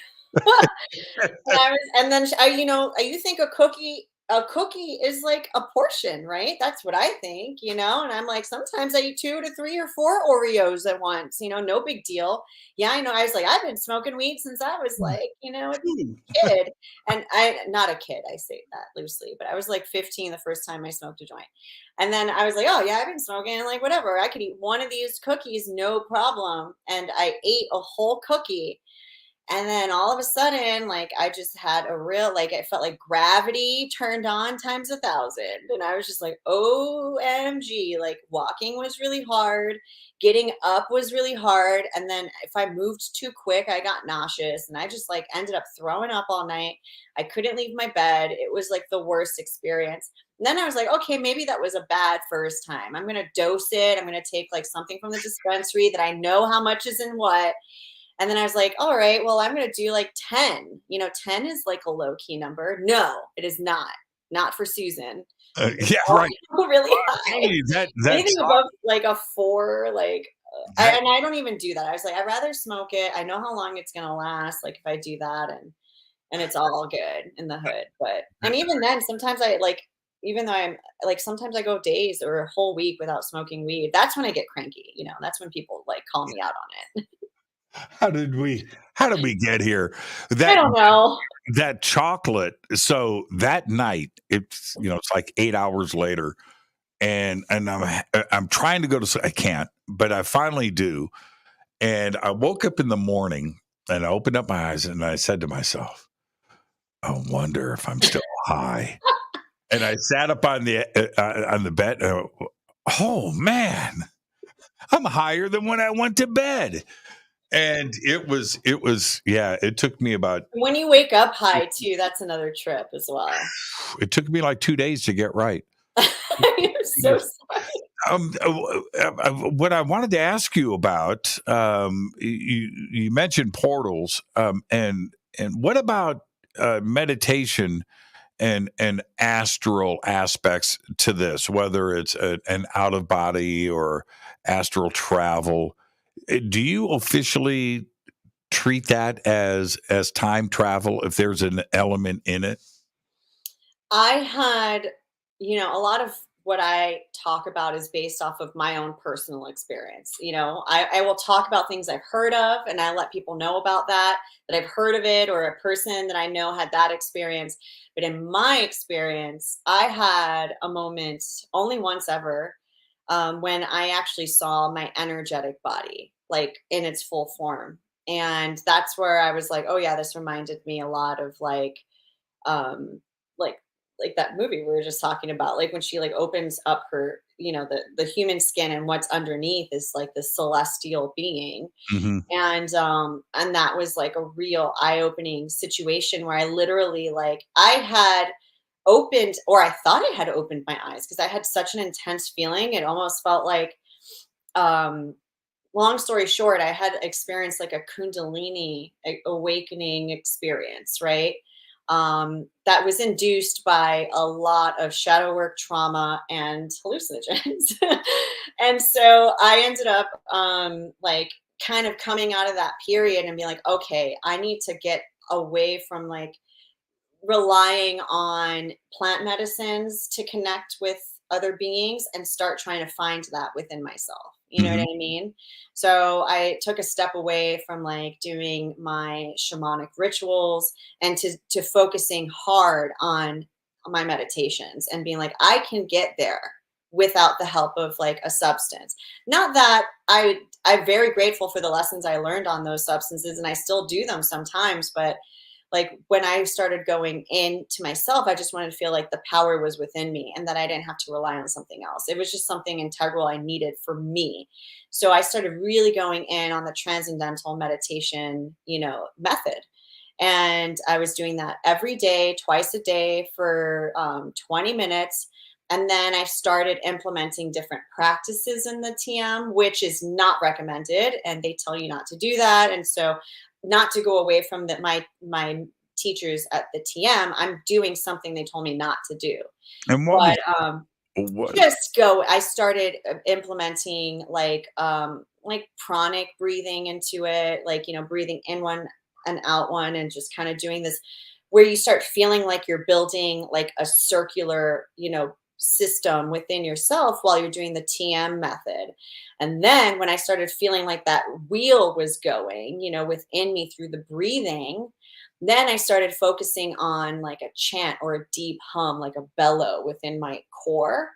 And then you think a cookie is like a portion, right? That's what I think, and I'm like, sometimes I eat 2 to 3 or 4 Oreos at once, no big deal. Yeah, I know. I was like, I've been smoking weed since I was like, a kid. And not a kid, I say that loosely, but I was like 15 the first time I smoked a joint. And then I was like, oh yeah, I've been smoking, like whatever. I could eat one of these cookies, no problem. And I ate a whole cookie. And then all of a sudden, like, I just had a real, like, it felt like gravity turned on times 1,000. And I was just like, OMG, like, walking was really hard. Getting up was really hard. And then if I moved too quick, I got nauseous. And I just, like, ended up throwing up all night. I couldn't leave my bed. It was, like, the worst experience. And then I was like, okay, maybe that was a bad first time. I'm going to dose it. I'm going to take, like, something from the dispensary that I know how much is in what. And then I was like, all right, well, I'm going to do like 10. 10 is like a low key number. No, it is not. Not for Susan.
Yeah, right.
Really high. Anything above like a 4, like, and I don't even do that. I was like, I'd rather smoke it. I know how long it's going to last. Like if I do that and it's all good in the hood. But, and even then, sometimes I like, even though I'm like, sometimes I go days or a whole week without smoking weed. That's when I get cranky. That's when people like call me out on it.
How did we get here?
I don't know.
That chocolate. So that night, it's it's like 8 hours later, and I'm trying to go to sleep. I can't, but I finally do. And I woke up in the morning, and I opened up my eyes, and I said to myself, I wonder if I'm still high. And I sat up on the bed. And oh man, I'm higher than when I went to bed. And it was, yeah, it took me about.
When you wake up high too, that's another trip as well.
It took me like 2 days to get right.
You're so sorry.
What I wanted to ask you about, you mentioned portals, and what about meditation and astral aspects to this, whether it's an out of body or astral travel? Do you officially treat that as time travel if there's an element in it?
I had, a lot of what I talk about is based off of my own personal experience. I will talk about things I've heard of, and I let people know about that I've heard of it, or a person that I know had that experience. But in my experience, I had a moment only once ever when I actually saw my energetic body, like in its full form. And that's where I was like, oh yeah, this reminded me a lot of um like like that movie we were just talking about, like when she like opens up her, the human skin, and what's underneath is like the celestial being.
Hmm.
And that was like a real eye-opening situation where I literally, like, I had opened, or I thought I had opened my eyes, because I had such an intense feeling. It almost felt like, um long story short, I had experienced like a kundalini awakening experience, right? That was induced by a lot of shadow work, trauma, and hallucinogens. And so I ended up, like, kind of coming out of that period and being like, okay, I need to get away from like relying on plant medicines to connect with other beings and start trying to find that within myself. You know what
Hmm.
I mean? So I took a step away from like doing my shamanic rituals and to focusing hard on my meditations and being like, I can get there without the help of like a substance. Not that I'm very grateful for the lessons I learned on those substances, and I still do them sometimes, but like when I started going into myself, I just wanted to feel like the power was within me and that I didn't have to rely on something else. It was just something integral I needed for me. So I started really going in on the transcendental meditation, method. And I was doing that every day, twice a day for 20 minutes. And then I started implementing different practices in the TM, which is not recommended. And they tell you not to do that. And so, not to go away from that, my teachers at the TM, I'm doing something they told me not to do.
And what
But
was what?
I started implementing like pranic breathing into it, like, breathing in one and out one, and just kind of doing this where you start feeling like you're building like a circular, system within yourself while you're doing the TM method. And then when I started feeling like that wheel was going, within me through the breathing, then I started focusing on like a chant or a deep hum, like a bellow within my core,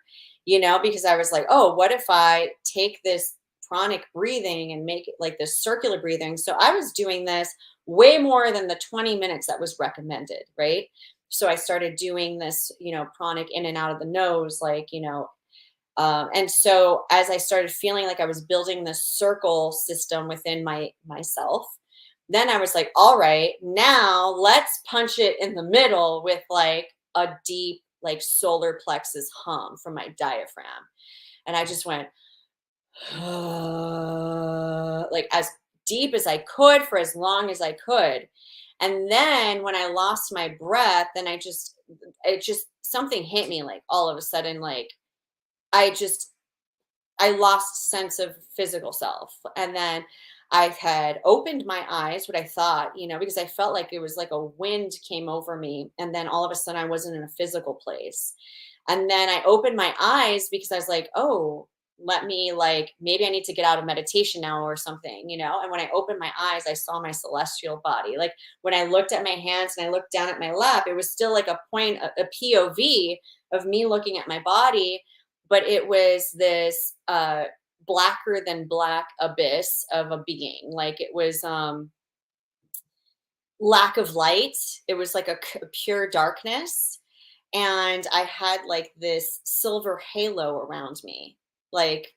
because I was like, oh, what if I take this pranic breathing and make it like this circular breathing? So I was doing this way more than the 20 minutes that was recommended, right? So I started doing this, pranic in and out of the nose, like, and so as I started feeling like I was building this circle system within myself, then I was like, all right, now let's punch it in the middle with like a deep, like solar plexus hum from my diaphragm. And I just went, like as deep as I could for as long as I could. And then when I lost my breath, then it just, something hit me like all of a sudden, like I just, I lost sense of physical self. And then I had opened my eyes, what I thought, because I felt like it was like a wind came over me. And then all of a sudden I wasn't in a physical place. And then I opened my eyes because I was like, oh, let me, like, maybe I need to get out of meditation now or something, And when I opened my eyes, I saw my celestial body. Like when I looked at my hands and I looked down at my lap, it was still like a point, a POV of me looking at my body, but it was this blacker than black abyss of a being. Like it was lack of light. It was like a pure darkness. And I had like this silver halo around me. Like,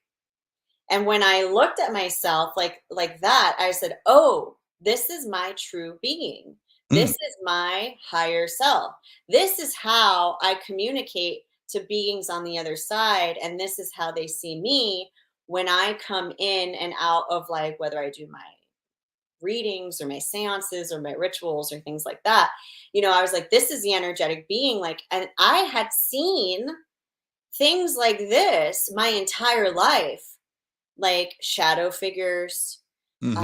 and when I looked at myself like that, I said, "Oh, this is my true being. This
Mm.
is my higher self. This is how I communicate to beings on the other side, and this is how they see me when I come in and out of, like, whether I do my readings or my seances or my rituals or things like that." I was like, this is the energetic being, like, and I had seen things like this my entire life, like shadow figures.
Hmm.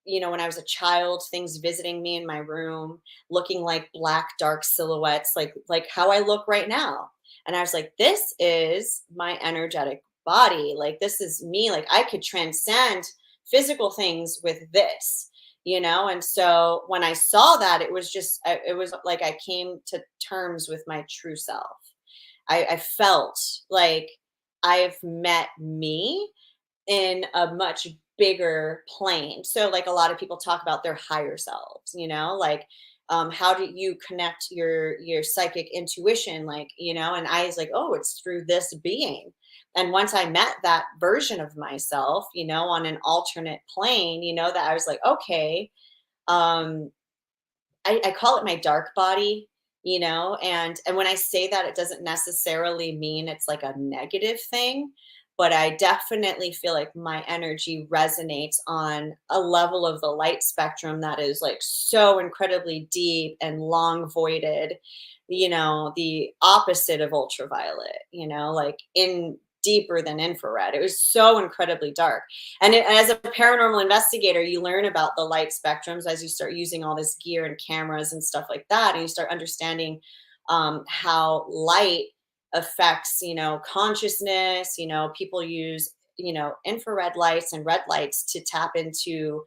When I was a child, things visiting me in my room, looking like black, dark silhouettes, like how I look right now. And I was like, this is my energetic body. Like this is me. Like I could transcend physical things with this. And so when I saw that, it was like I came to terms with my true self. I felt like I've met me in a much bigger plane. So like a lot of people talk about their higher selves, like how do you connect your psychic intuition, like, and I was like, oh, it's through this being. And once I met that version of myself, on an alternate plane, that I was like, okay, um I call it my dark body, and when I say that, it doesn't necessarily mean it's like a negative thing, but I definitely feel like my energy resonates on a level of the light spectrum that is like so incredibly deep and long voided, the opposite of ultraviolet, like in deeper than infrared. It was so incredibly dark. And as a paranormal investigator, you learn about the light spectrums as you start using all this gear and cameras and stuff like that. And you start understanding how light affects, consciousness. People use, infrared lights and red lights to tap into,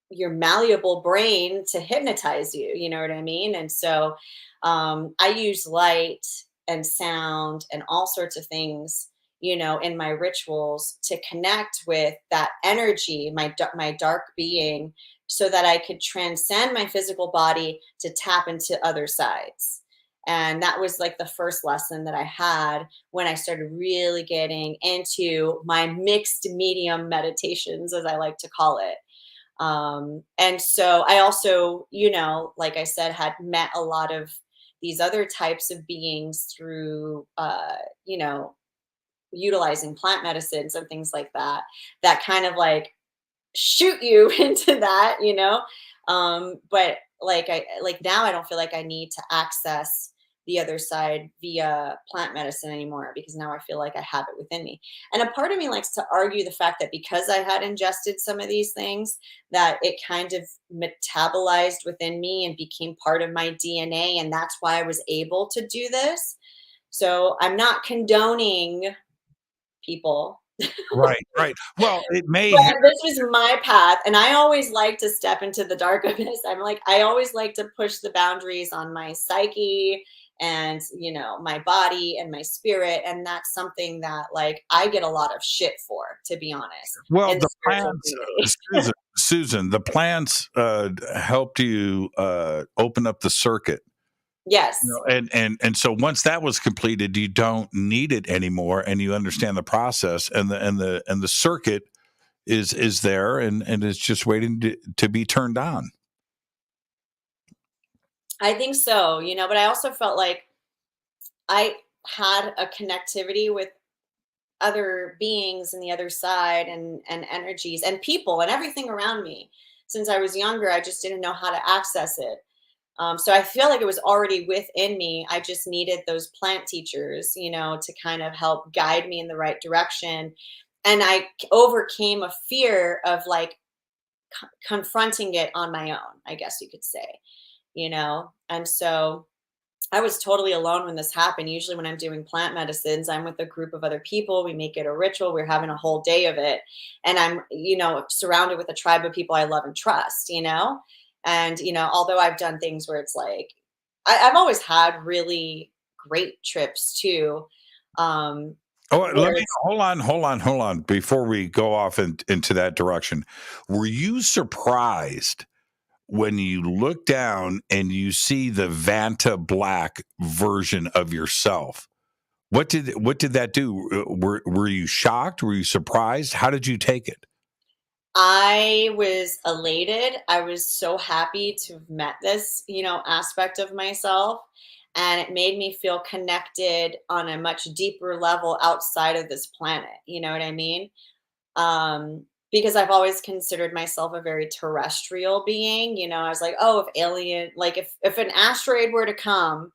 your malleable brain to hypnotize you. You know what I mean? And so I use light and sound and all sorts of things, in my rituals to connect with that energy, my dark being, so that I could transcend my physical body to tap into other sides. And that was like the first lesson that I had when I started really getting into my mixed medium meditations, as I like to call it. And so I also, like I said, had met a lot of these other types of beings through, utilizing plant medicines and things like that, that kind of like shoot you into that, but like now I don't feel like I need to access the other side via plant medicine anymore, because now I feel like I have it within me. And a part of me likes to argue the fact that because I had ingested some of these things, that it kind of metabolized within me and became part of my DNA, and that's why I was able to do this. So I'm not condoning people.
Right. Well, it may
But this was my path, and I always like to step into the dark abyss. I always like to push the boundaries on my psyche and, my body and my spirit. And that's something that like I get a lot of shit for, to be honest.
Well,
in
the
spiritual
plants,
community.
Susan, the plants helped you open up the circuit.
Yes.
And so once that was completed, you don't need it anymore, and you understand the process, and the circuit is there, and it's just waiting to be turned on.
I think so, but I also felt like I had a connectivity with other beings and the other side, and energies and people and everything around me. Since I was younger, I just didn't know how to access it. So I feel like it was already within me. I just needed those plant teachers, to kind of help guide me in the right direction. And I overcame a fear of like confronting it on my own, I guess you could say, And so I was totally alone when this happened. Usually when I'm doing plant medicines, I'm with a group of other people. We make it a ritual. We're having a whole day of it. And I'm, surrounded with a tribe of people I love and trust, And, although I've done things where it's like, I've always had really great trips too.
Let me hold on before we go off into that direction. Were you surprised when you look down and you see the Vanta Black version of yourself? What did that do? Were you shocked? Were you surprised? How did you take it?
I was elated. I was so happy to have met this, aspect of myself. And it made me feel connected on a much deeper level outside of this planet. You know what I mean? Because I've always considered myself a very terrestrial being. I was like, oh, if an asteroid were to come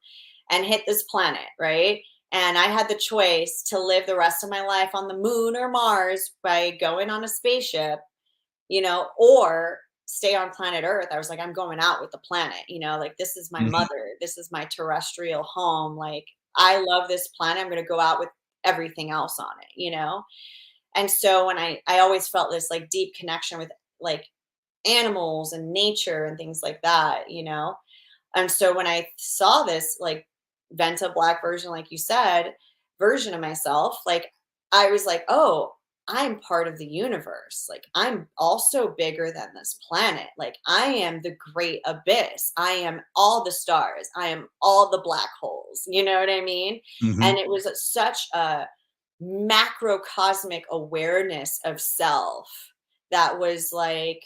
and hit this planet, right? And I had the choice to live the rest of my life on the moon or Mars by going on a spaceship, or stay on planet Earth. I was like, I'm going out with the planet, like this is my mother. This is my terrestrial home. Like, I love this planet. I'm going to go out with everything else on it, And so when I always felt this like deep connection with like animals and nature and things like that, And so when I saw this like Venta Black version, like you said, version of myself, like I was like, oh, I'm part of the universe. Like, I'm also bigger than this planet. Like, I am the great abyss. I am all the stars. I am all the black holes. You know what I mean?
Mhm.
And it was such a macrocosmic awareness of self that was like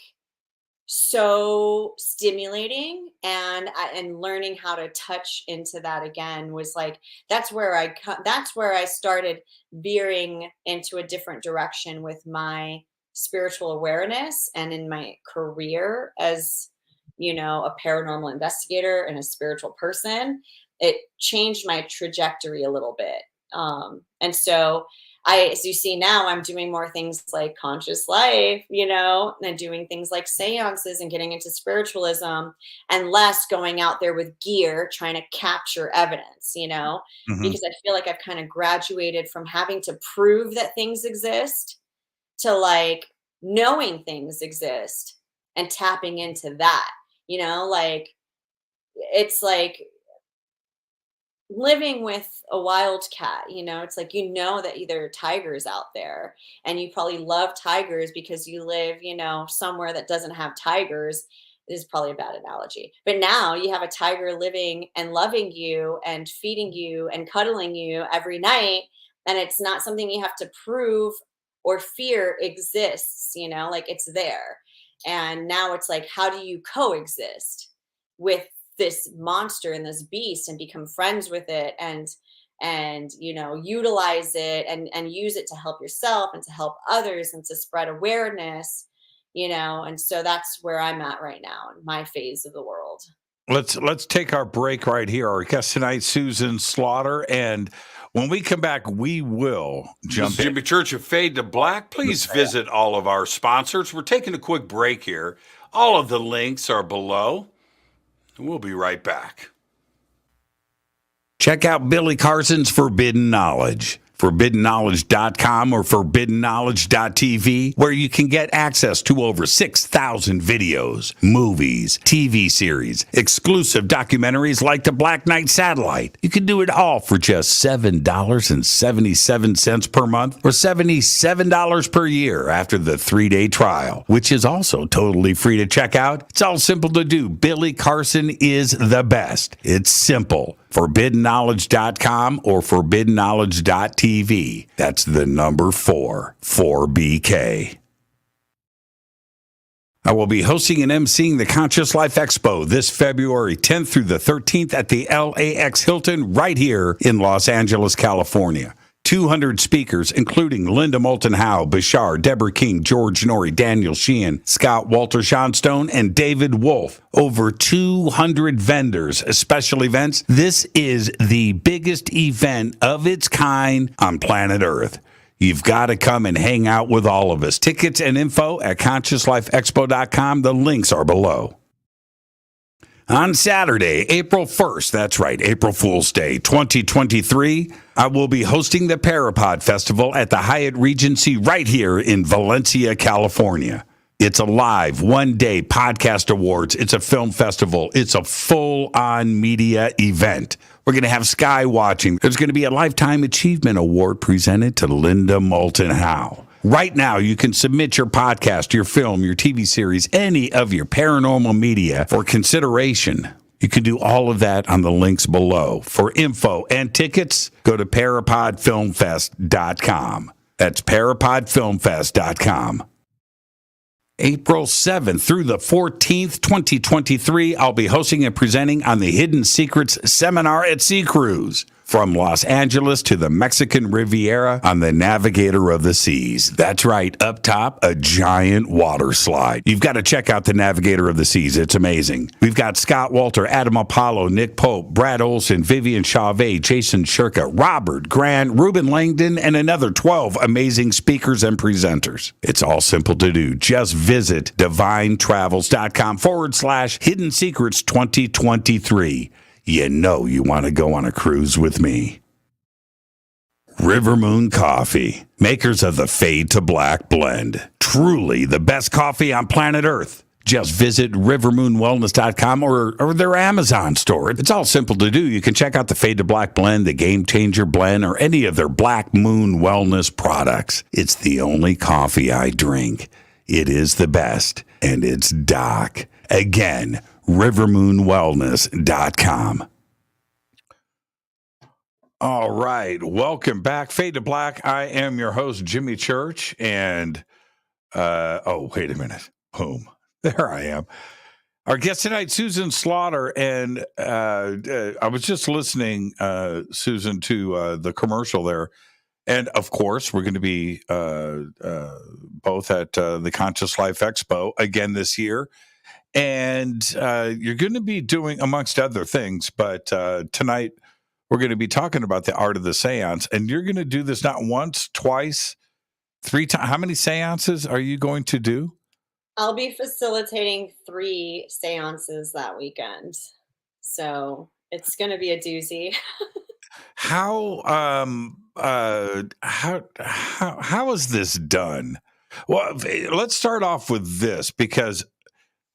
so stimulating, and learning how to touch into that again was like, that's where that's where I started veering into a different direction with my spiritual awareness and in my career as, a paranormal investigator and a spiritual person. It changed my trajectory a little bit. And so as you see now, I'm doing more things like conscious life, and doing things like seances and getting into spiritualism, and less going out there with gear trying to capture evidence,
Mhm.
because I feel like I've kind of graduated from having to prove that things exist to like knowing things exist and tapping into that, like it's like living with a wild cat. It's like, that there are tigers out there, and you probably love tigers because you live, somewhere that doesn't have tigers. This is probably a bad analogy, but now you have a tiger living and loving you and feeding you and cuddling you every night, and it's not something you have to prove or fear exists, like it's there. And now it's like, how do you coexist with this monster and this beast and become friends with it, and utilize it and use it to help yourself and to help others and to spread awareness, and so that's where I'm at right now in my phase of the world.
Let's take our break right here. Our guest tonight, Susan Slaughter, and when we come back, we will jump in.
Jimmy Church of Fade to Black. Please visit all of our sponsors. We're taking a quick break here. All of the links are below. We'll be right back.
Check out Billy Carson's Forbidden Knowledge. ForbiddenKnowledge.com or ForbiddenKnowledge.tv, where you can get access to over 6,000 videos, movies, TV series, exclusive documentaries like the Black Knight Satellite. You can do it all for just $7.77 per month or $77 per year after the 3-day trial, which is also totally free to check out. It's all simple to do. Billy Carson is the best. It's simple. ForbiddenKnowledge.com or ForbiddenKnowledge.tv. That's the number 4BK. I will be hosting and emceeing the Conscious Life Expo this February 10th through the 13th at the LAX Hilton right here in Los Angeles, California. 200 speakers, including Linda Moulton Howe, Bashar, Deborah King, George Norrie, Daniel Sheehan, Scott Walter Johnstone, and David Wolf. Over 200 vendors, special events. This is the biggest event of its kind on planet Earth. You've got to come and hang out with all of us. Tickets and info at ConsciousLifeExpo.com. The links are below. On Saturday, April 1st, that's right, April Fool's Day 2023, I will be hosting the Parapod Festival at the Hyatt Regency right here in Valencia, California. It's a live one-day podcast awards. It's a film festival. It's a full-on media event. We're going to have sky watching. There's going to be a Lifetime Achievement Award presented to Linda Moulton Howe. Right now, you can submit your podcast, your film, your TV series, any of your paranormal media for consideration. You can do all of that on the links below. For info and tickets, go to parapodfilmfest.com. That's parapodfilmfest.com. April 7th through the 14th, 2023, I'll be hosting and presenting on the Hidden Secrets Seminar at Sea Cruise. From Los Angeles to the Mexican Riviera on the Navigator of the Seas. That's right, up top, a giant water slide. You've got to check out the Navigator of the Seas. It's amazing. We've got Scott Walter, Adam Apollo, Nick Pope, Brad Olson, Vivian Chauvet, Jason Shirka, Robert Grant, Ruben Langdon, and another 12 amazing speakers and presenters. It's all simple to do. Just visit divinetravels.com/Hidden Secrets 2023. You know you want to go on a cruise with me. River Moon Coffee, makers of the Fade to Black blend. Truly the best coffee on planet Earth. Just visit rivermoonwellness.com or their Amazon store. It's all simple to do. You can check out the Fade to Black blend, the Game Changer blend, or any of their Black Moon Wellness products. It's the only coffee I drink. It is the best, and it's Doc. Again, rivermoonwellness.com. All right. Welcome back. Fade to Black. I am your host, Jimmy Church. And, wait a minute. Boom. There I am. Our guest tonight, Susan Slaughter. And I was just listening, Susan, to the commercial there. And, of course, we're going to be both at the Conscious Life Expo again this year. And you're going to be doing, amongst other things, but tonight we're going to be talking about the art of the seance. And you're going to do this not once, twice, 3 times. How many seances are you going to do?
I'll be facilitating 3 seances that weekend. So it's going to be a doozy.
How is this done? Well, let's start off with this, because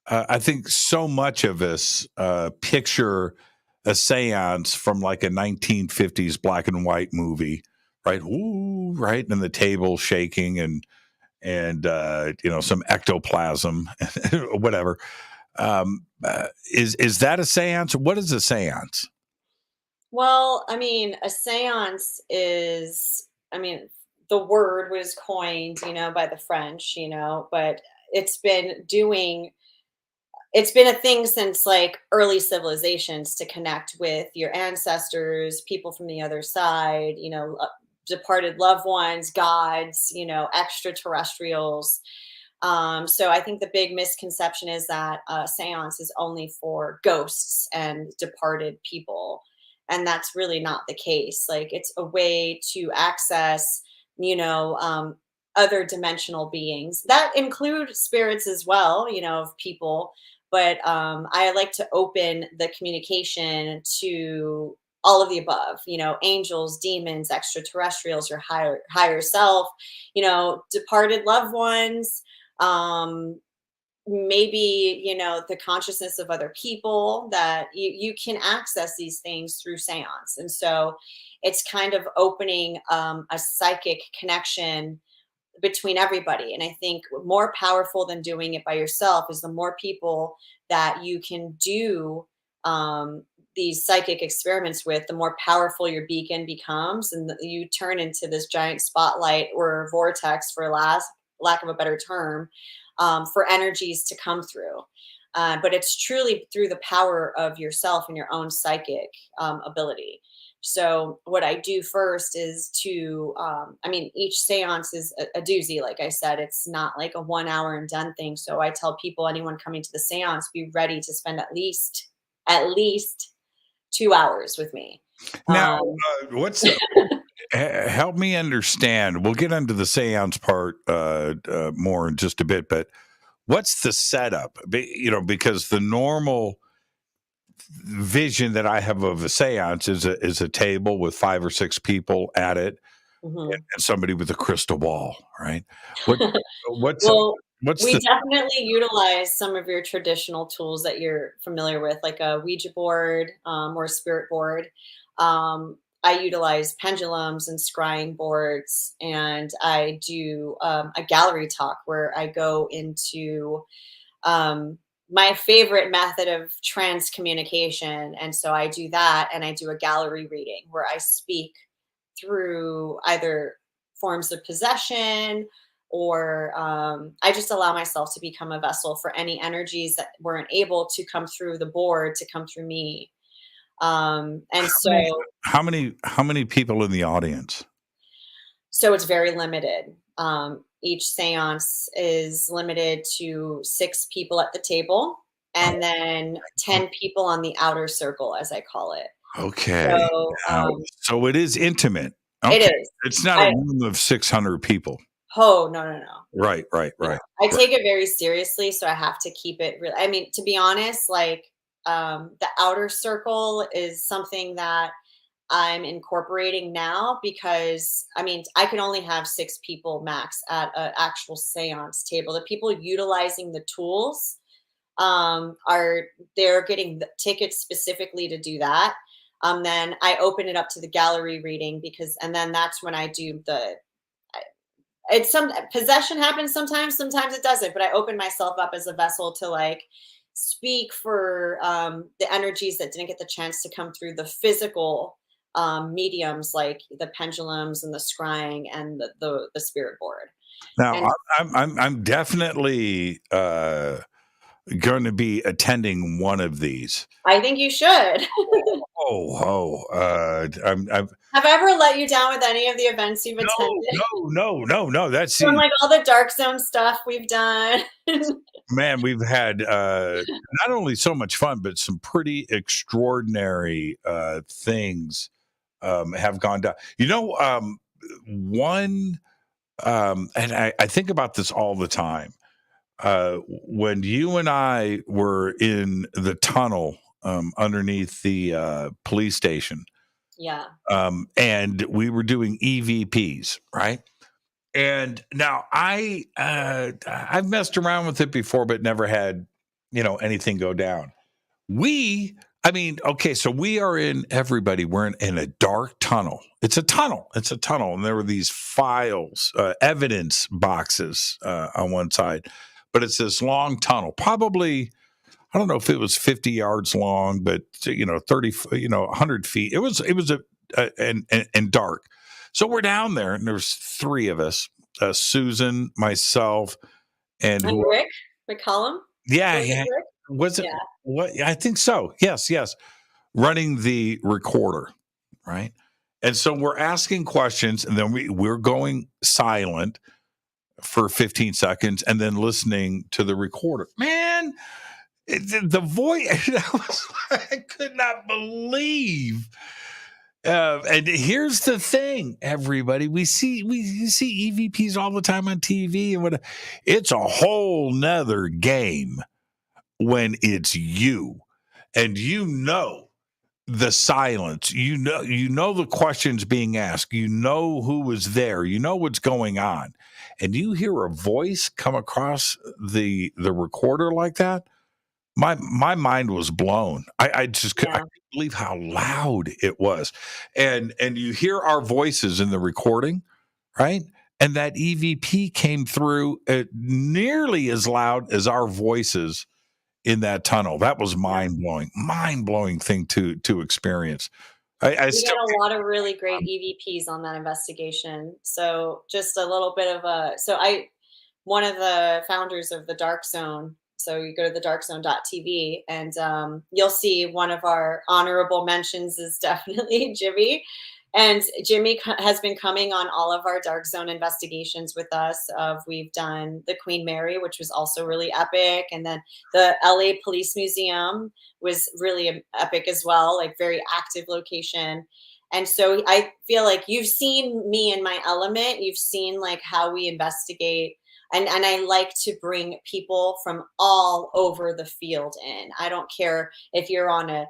I think so much of us picture a seance from like a 1950s black and white movie, right? Ooh, right, and the table shaking and some ectoplasm, whatever. Is that a seance? What is a seance?
Well, I mean, a seance is, the word was coined, by the French, but it's been a thing since like early civilizations to connect with your ancestors, people from the other side, departed loved ones, gods, extraterrestrials. So I think the big misconception is that seance is only for ghosts and departed people. And that's really not the case. Like, it's a way to access, other dimensional beings that include spirits as well, of people. But I like to open the communication to all of the above, angels, demons, extraterrestrials, your higher self, departed loved ones, maybe, the consciousness of other people, that you can access these things through seance. And so it's kind of opening a psychic connection between everybody. And I think more powerful than doing it by yourself is the more people that you can do these psychic experiments with, the more powerful your beacon becomes, and you turn into this giant spotlight or vortex, for lack of a better term, for energies to come through. But it's truly through the power of yourself and your own psychic ability. So what I do first is to, each seance is a doozy. Like I said, it's not like a 1 hour and done thing. So I tell people, anyone coming to the seance, be ready to spend at least 2 hours with me.
Now, help me understand. We'll get into the seance part more in just a bit, but what's the setup? Because the normal vision that I have of a seance is a table with 5 or 6 people at it,
Mm-hmm.
and somebody with a crystal ball, right? What's
we definitely utilize some of your traditional tools that you're familiar with, like a Ouija board or a spirit board. I utilize pendulums and scrying boards, and I do a gallery talk where I go into my favorite method of trance communication. And so I do that, and I do a gallery reading where I speak through either forms of possession, or I just allow myself to become a vessel for any energies that weren't able to come through the board to come through me. And
how many people in the audience?
So it's very limited. Each seance is limited to 6 people at the table, and then 10 people on the outer circle, as I call it.
Okay. So it is intimate.
Okay. It is.
It's not a room of 600 people.
Oh, no.
Right.
I take it very seriously, so I have to keep it real. To be honest, like the outer circle is something that I'm incorporating now, because I can only have 6 people max at an actual seance table. The people utilizing the tools they're getting the tickets specifically to do that. Then I open it up to the gallery reading and then that's when I do it's some possession happens sometimes it doesn't, but I open myself up as a vessel to like speak for the energies that didn't get the chance to come through the physical mediums, like the pendulums and the scrying and the spirit board.
Now,
And
I'm definitely going to be attending one of these.
I think you should.
I'm
Have I ever let you down with any of the events you've attended?
No. That's
From like all the dark zone stuff we've done.
man, we've had not only so much fun, but some pretty extraordinary things have gone down. One, and I think about this all the time. When you and I were in the tunnel underneath the police station,
Yeah.
and we were doing EVPs, right? And now I've messed around with it before, but never had anything go down. So we are we're in a dark tunnel. It's a tunnel, and there were these files, evidence boxes on one side, but it's this long tunnel, probably. I don't know if it was 50 yards long, but 30, 100 feet. It was and dark. So we're down there, and there's three of us: Susan, myself, and
Rick McCollum.
Yeah. Was it?
Yeah.
What? I think so. Yes. Running the recorder, right? And so we're asking questions, and then we're going silent for 15 seconds, and then listening to the recorder. Man. The voice, I could not believe. And here's the thing, everybody: we see EVPs all the time on TV, and it's a whole nother game when it's you, and the silence, the questions being asked, who was there, what's going on, and you hear a voice come across the recorder like that. My mind was blown. I couldn't believe how loud it was, and you hear our voices in the recording, right? And that EVP came through nearly as loud as our voices in that tunnel. That was mind blowing thing to experience.
We got a lot of really great EVPs on that investigation. So just a little bit of one of the founders of the Dark Zone. So you go to thedarkzone.tv and you'll see one of our honorable mentions is definitely Jimmy. And Jimmy has been coming on all of our Dark Zone investigations with us. We've done the Queen Mary, which was also really epic. And then the LA Police Museum was really epic as well, like very active location. And so I feel like you've seen me in my element. You've seen like how we investigate. And I like to bring people from all over the field in. I don't care if you're on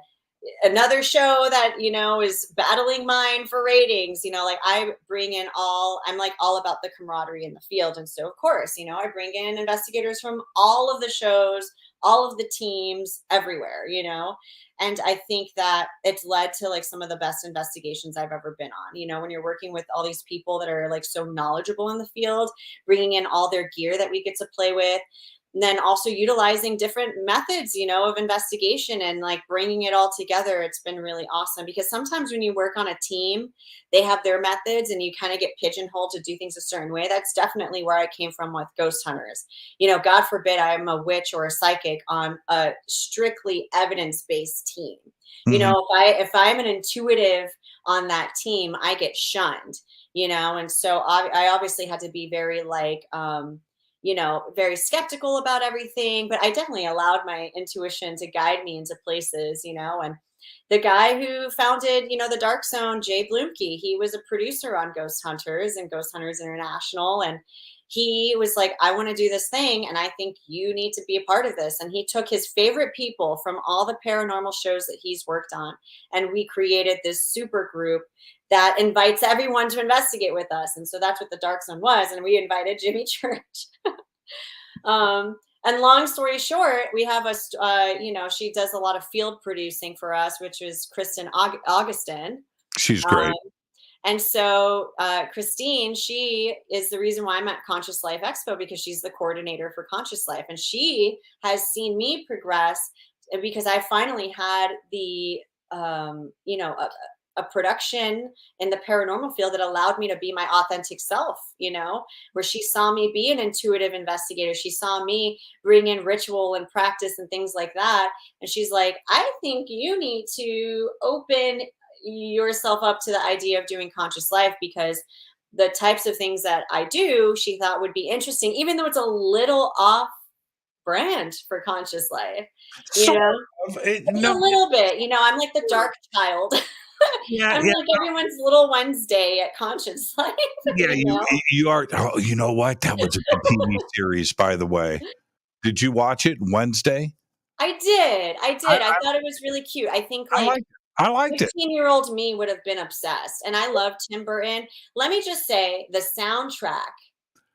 another show that, is battling mine for ratings, like I bring in I'm like all about the camaraderie in the field. And so of course, I bring in investigators from all of the shows, all of the teams everywhere, and I think that it's led to like some of the best investigations I've ever been on. When you're working with all these people that are like so knowledgeable in the field, bringing in all their gear that we get to play with, and then also utilizing different methods, of investigation and like bringing it all together. It's been really awesome because sometimes when you work on a team, they have their methods and you kind of get pigeonholed to do things a certain way. That's definitely where I came from with ghost hunters. God forbid I'm a witch or a psychic on a strictly evidence-based team.
Mm-hmm.
If I'm an intuitive on that team, I get shunned, and so I obviously had to be very like, very skeptical about everything, but I definitely allowed my intuition to guide me into places, and the guy who founded, the Dark Zone, Jay Bloomke, he was a producer on Ghost Hunters and Ghost Hunters International. And he was like, I want to do this thing. And I think you need to be a part of this. And he took his favorite people from all the paranormal shows that he's worked on. And we created this super group that invites everyone to investigate with us. And so that's what the Dark Zone was. And we invited Jimmy Church. And long story short, we have she does a lot of field producing for us, which is Kristen Augustin.
She's
Um,
great.
and so Christine, she is the reason why I'm at Conscious Life Expo, because she's the coordinator for Conscious Life. And she has seen me progress because I finally had the, a production in the paranormal field that allowed me to be my authentic self, where she saw me be an intuitive investigator. She saw me bring in ritual and practice and things like that. And she's like, I think you need to open yourself up to the idea of doing conscious life, because the types of things that I do, she thought would be interesting, even though it's a little off brand for conscious life,
Sort of.
Just a little bit, I'm like the dark child.
Yeah,
I'm
yeah.
like everyone's little Wednesday at Conscious Life.
Yeah, you are. Oh, you know what? That was a good TV series, by the way. Did you watch it Wednesday?
I did. I thought it was really cute. I think
I liked it. I liked it.
15-year-old me would have been obsessed. And I love Tim Burton. Let me just say the soundtrack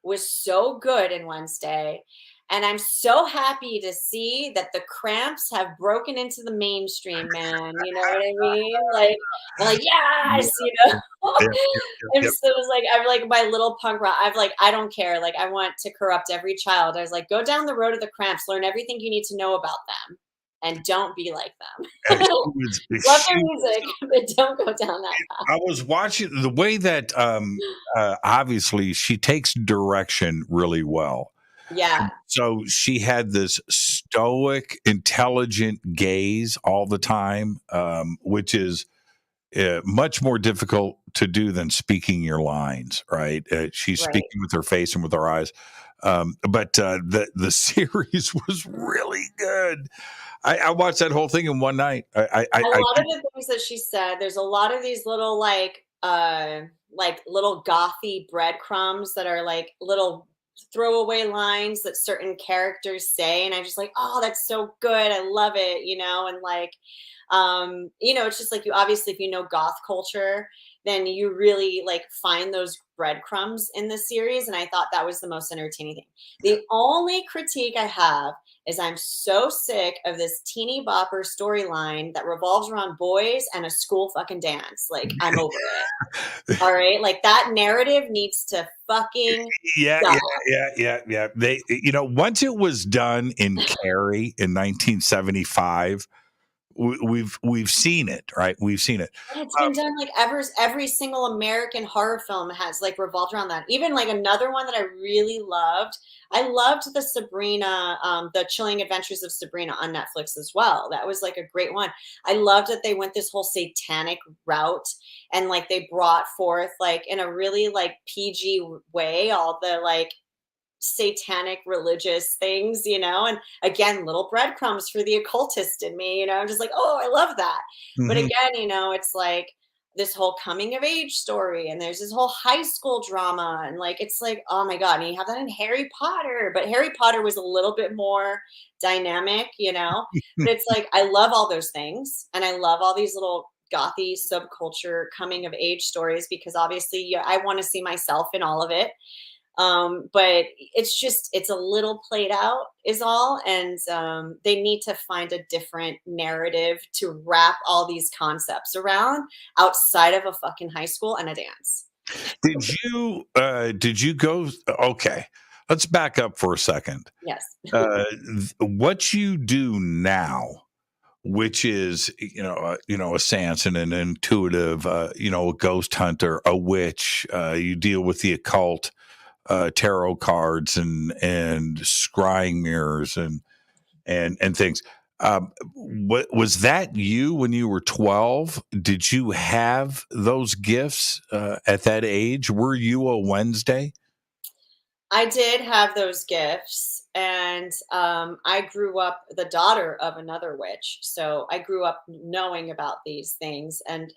was so good in Wednesday. And I'm so happy to see that the Cramps have broken into the mainstream, man. You know what I mean? Like, I'm like, yes,
Yeah, yeah, yeah.
I'm like my little punk rock. I don't care. Like, I want to corrupt every child. I was like, go down the road of the Cramps, learn everything you need to know about them, and don't be like them. Love their music, but don't go down that path.
I was watching the way that obviously she takes direction really well.
Yeah.
So she had this stoic, intelligent gaze all the time, which is much more difficult to do than speaking your lines, right? She's
Right.
speaking with her face and with her eyes. But the series was really good. I watched that whole thing in one night.
A lot of the things that she said, there's a lot of these little like little gothy breadcrumbs that are like little throwaway lines that certain characters say, and I'm just like, oh, that's so good, I love it, and like it's just like, you obviously, if you know goth culture, then you really like find those breadcrumbs in the series, and I thought that was the most entertaining thing. The only critique I have is I'm so sick of this teeny bopper storyline that revolves around boys and a school fucking dance. Like, I'm over it. All right. Like, that narrative needs to fucking
yeah. They, once it was done in Carrie in 1975, we've seen it, right? We've seen it.
It's been done like every single American horror film has like revolved around that. Even like another one that I really loved. I loved the Sabrina, the Chilling Adventures of Sabrina on Netflix as well. That was like a great one. I loved that they went this whole satanic route, and like they brought forth like in a really like PG way all the like satanic religious things, and again, little breadcrumbs for the occultist in me, I'm just like, oh, I love that. But again, it's like this whole coming of age story, and there's this whole high school drama, and like, it's like, oh my God. And you have that in Harry Potter, but Harry Potter was a little bit more dynamic, but it's like, I love all those things, and I love all these little gothy subculture coming of age stories, because obviously I want to see myself in all of it. But it's a little played out is all. And they need to find a different narrative to wrap all these concepts around outside of a fucking high school and a dance.
Did you go? Okay, let's back up for a second.
Yes.
What you do now, which is, a seance and an intuitive, a ghost hunter, a witch, you deal with the occult, tarot cards and scrying mirrors and things. What was that you when you were 12? Did you have those gifts at that age? Were you a Wednesday?
I did have those gifts, and I grew up the daughter of another witch, so I grew up knowing about these things. And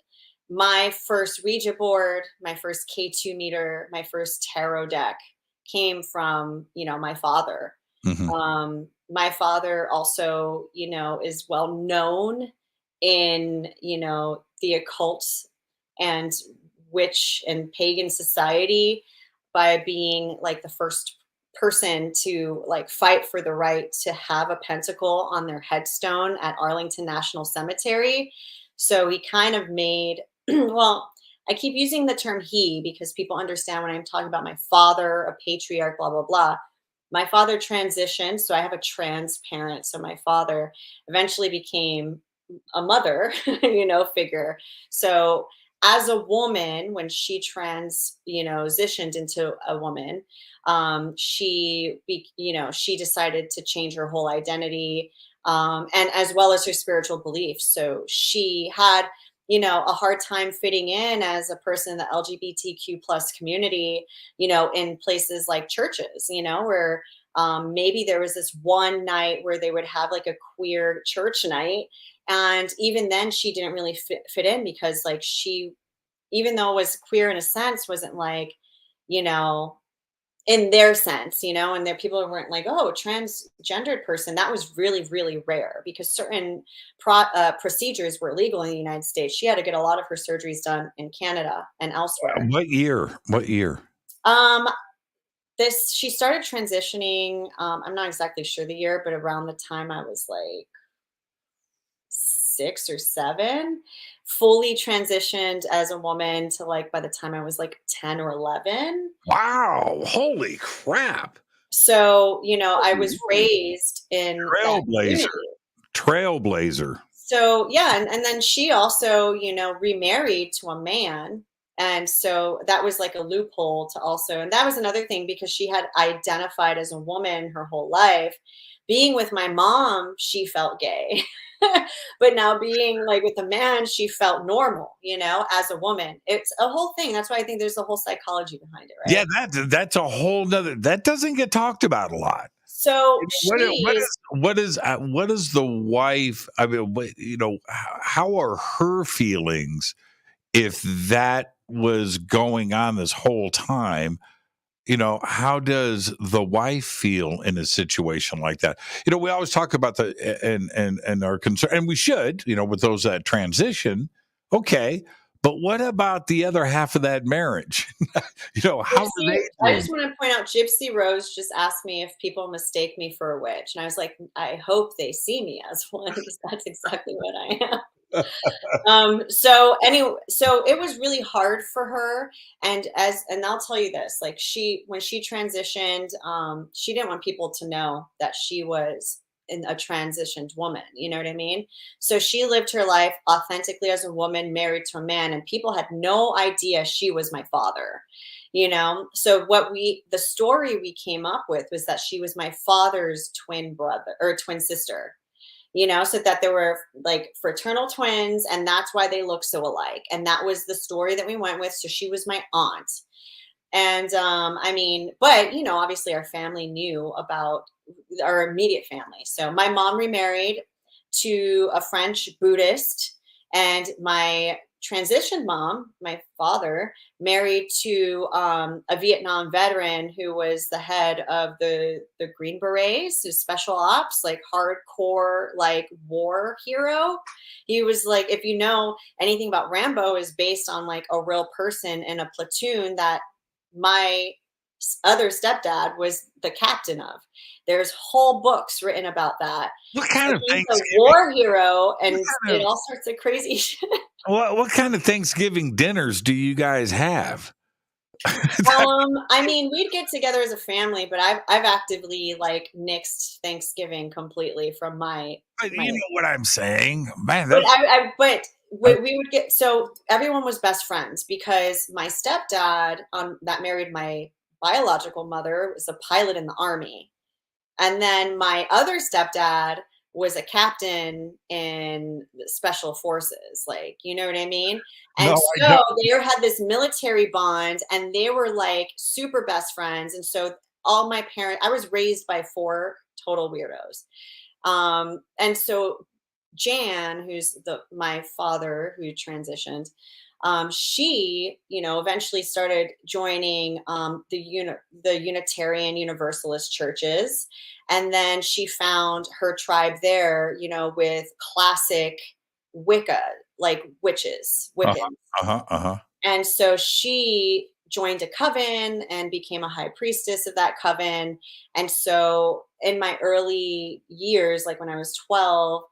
my first Ouija board, my first K2 meter, my first tarot deck came from, my father.
Mm-hmm.
My father also, is well known in, the occult and witch and pagan society by being like the first person to like fight for the right to have a pentacle on their headstone at Arlington National Cemetery. So he kind of made, well, I keep using the term he because people understand when I'm talking about my father, a patriarch, blah, blah, blah. My father transitioned, so I have a trans parent. So my father eventually became a mother, figure. So as a woman, when she transitioned into a woman, she decided to change her whole identity, and as well as her spiritual beliefs. So she had, a hard time fitting in as a person in the LGBTQ plus community, in places like churches, where maybe there was this one night where they would have like a queer church night. And even then she didn't really fit in because like she, even though it was queer in a sense, wasn't like, in their sense, and there people weren't like, oh, transgendered person. That was really, really rare because certain procedures were illegal in the United States. She had to get a lot of her surgeries done in Canada and elsewhere.
What year?
She started transitioning. I'm not exactly sure the year, but around the time I was like 6 or 7, fully transitioned as a woman to like by the time I was like 10 or 11.
Wow. Holy crap.
So, I was raised in that community.
Trailblazer.
So, yeah. And then she also, remarried to a man. And so that was like a loophole to also, and that was another thing because she had identified as a woman her whole life. Being with my mom, she felt gay. But now being like with a man, she felt normal, as a woman. It's a whole thing. That's why I think there's a whole psychology behind it, right?
Yeah, that's a whole nother, that doesn't get talked about a lot.
So
what is the wife? I mean, how are her feelings if that was going on this whole time? How does the wife feel in a situation like that? We always talk about the and our concern, and we should, with those that transition. Okay, but what about the other half of that marriage? How are they doing?
I just want to point out, Gypsy Rose just asked me if people mistake me for a witch, and I was like, I hope they see me as one because that's exactly what I am. So it was really hard for her. And I'll tell you this, like when she transitioned, she didn't want people to know that she was a transitioned woman. You know what I mean? So she lived her life authentically as a woman married to a man, and people had no idea she was my father. So the story we came up with was that she was my father's twin brother or twin sister. So that there were like fraternal twins, and that's why they look so alike. And that was the story that we went with. So she was my aunt. And but obviously our family knew about our immediate family. So my mom remarried to a French Buddhist, and my transitioned mom, my father, married to a Vietnam veteran who was the head of the Green Berets, so special ops, like hardcore, like war hero. He was like, if you know anything about Rambo, is based on like a real person in a platoon that my other stepdad was the captain of. There's whole books written about that.
What kind of
he's a war hero, and it all sorts of crazy shit.
What kind of Thanksgiving dinners do you guys have?
We'd get together as a family, but I've actively like nixed Thanksgiving completely from my.
You know what I'm saying, man.
We would get, so everyone was best friends because my stepdad that married my biological mother was a pilot in the Army, and then my other stepdad was a captain in special forces, like, you know what I mean? And so they had this military bond, and they were like super best friends. And so all my parents, I was raised by 4 total weirdos. And so Jan, who's my father who transitioned, she, eventually started joining the Unitarian Universalist churches. And then she found her tribe there, with classic Wicca, like witches, Wiccans.
Uh-huh.
And so she joined a coven and became a high priestess of that coven. And so in my early years, like when I was 12,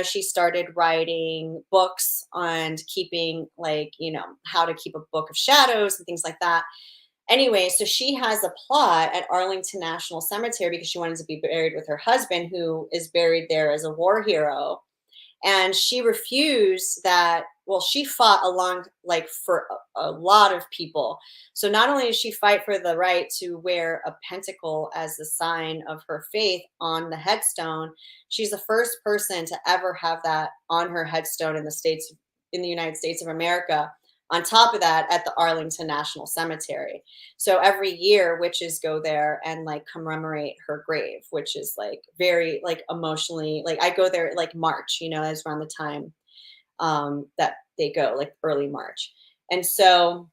she started writing books on keeping, like, how to keep a book of shadows and things like that. Anyway, so she has a plot at Arlington National Cemetery because she wanted to be buried with her husband, who is buried there as a war hero. And she refused that. Well, she fought along, like, for a lot of people. So not only does she fight for the right to wear a pentacle as a sign of her faith on the headstone, she's the first person to ever have that on her headstone in the United States of America. On top of that, at the Arlington National Cemetery. So every year witches go there and, like, commemorate her grave, which is, like, very, like, emotionally, like, I go there like March, as around the time that they go, like early March. And so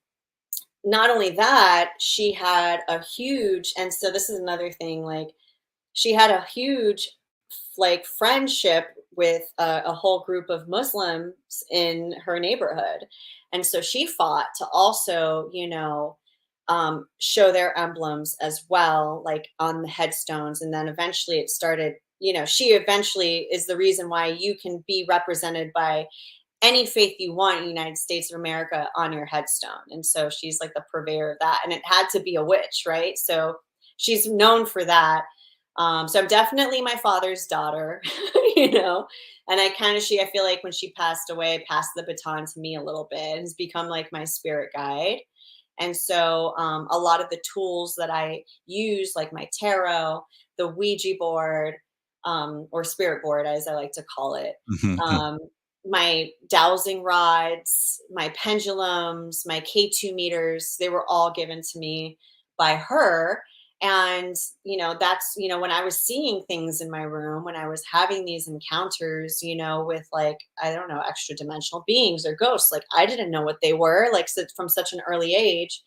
not only that, she had a huge, and so this is another thing, like, she had a huge, like, friendship with a whole group of Muslims in her neighborhood. And so she fought to also, show their emblems as well, like on the headstones. And then eventually it started, she eventually is the reason why you can be represented by any faith you want in the United States of America on your headstone. And so she's like the purveyor of that. And it had to be a witch, right? So she's known for that. So I'm definitely my father's daughter, and I feel like when she passed away, passed the baton to me a little bit, and has become like my spirit guide. And so a lot of the tools that I use, like my tarot, the Ouija board, or spirit board, as I like to call it, my dowsing rods, my pendulums, my K2 meters, they were all given to me by her. And, that's, when I was seeing things in my room, when I was having these encounters, with, like, I don't know, extra dimensional beings or ghosts, like, I didn't know what they were, like, from such an early age,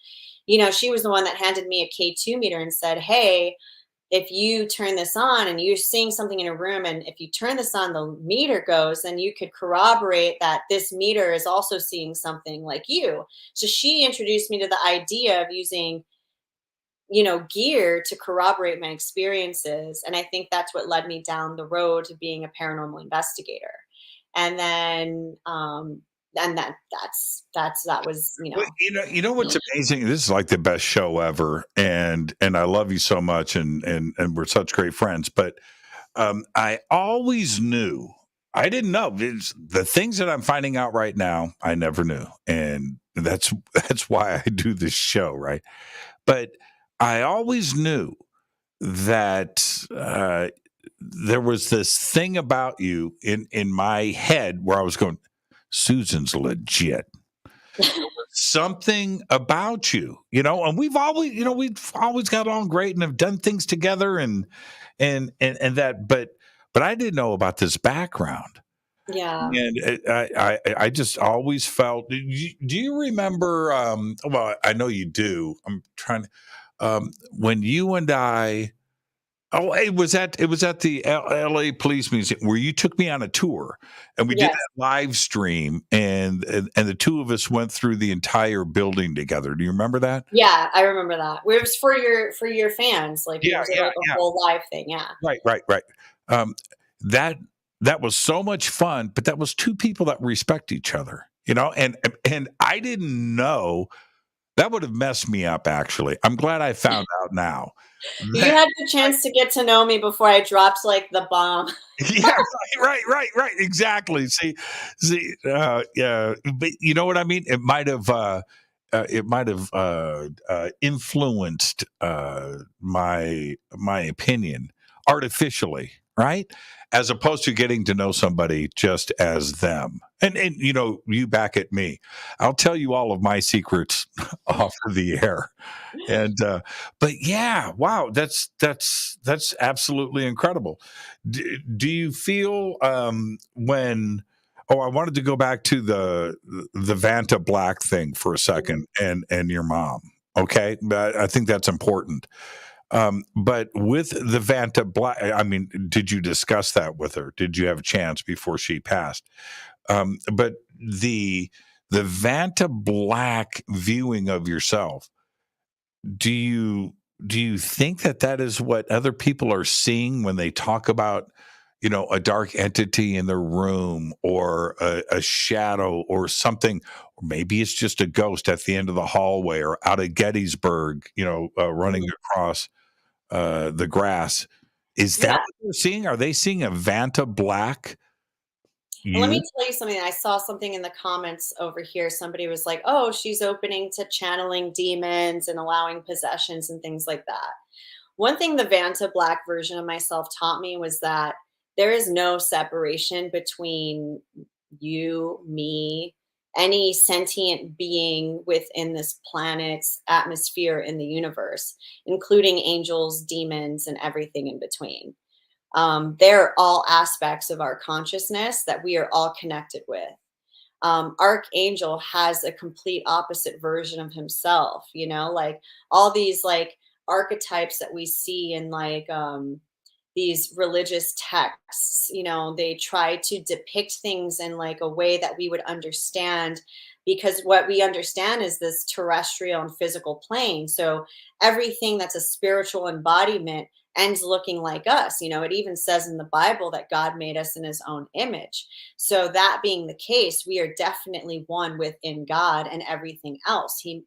she was the one that handed me a K2 meter and said, hey, if you turn this on and you're seeing something in a room, and if you turn this on, the meter goes, then you could corroborate that this meter is also seeing something like you. So she introduced me to the idea of using, gear to corroborate my experiences. And I think that's what led me down the road to being a paranormal investigator. And then, that was,
Well, what's amazing? This is like the best show ever, and I love you so much, and we're such great friends. But I always knew. I didn't know. It's the things that I'm finding out right now. I never knew, and that's why I do this show, right? But I always knew that there was this thing about you in my head where I was going, Susan's legit. Something about you, and we've always got along great and have done things together and that, but I didn't know about this background.
Yeah.
And I just always felt. Do you remember? Well, I know you do. I'm trying to. When you and I. Oh, it was at the LA Police Museum where you took me on a tour, and we did that live stream, and the two of us went through the entire building together. Do you remember that?
Yeah, I remember that. It was for your fans, like, it was like a whole live thing. Yeah.
Right. That was so much fun, but that was two people that respect each other, and I didn't know. That would have messed me up, actually. I'm glad I found out now.
You had the chance to get to know me before I dropped, like, the bomb.
Yeah, right. Exactly. See, yeah, but you know what I mean? It might have influenced my opinion artificially, right? As opposed to getting to know somebody just as them. And you back at me. I'll tell you all of my secrets off of the air. And but yeah, wow, that's absolutely incredible. Do you feel when I wanted to go back to the Vanta Black thing for a second and your mom. Okay, I think that's important. But with the Vanta Black, I mean, did you discuss that with her? Did you have a chance before she passed? But the Vanta Black viewing of yourself, do you think that is what other people are seeing when they talk about, a dark entity in their room, or a shadow or something, or maybe it's just a ghost at the end of the hallway or out of Gettysburg, running across the grass? Is that
Yeah.
what they're seeing? Are they seeing a Vanta Black?
Well, let me tell you something. I saw something in the comments over here. Somebody was like, oh, she's opening to channeling demons and allowing possessions and things like that. One thing the Vanta Black version of myself taught me was that there is no separation between you, me, any sentient being within this planet's atmosphere in the universe, including angels, demons, and everything in between. They're all aspects of our consciousness that we are all connected with. Archangel has a complete opposite version of himself, like all these like archetypes that we see in like these religious texts, they try to depict things in like a way that we would understand, because what we understand is this terrestrial and physical plane. So everything that's a spiritual embodiment ends looking like us. It even says in the Bible that God made us in his own image. So that being the case, we are definitely one within God and everything else. He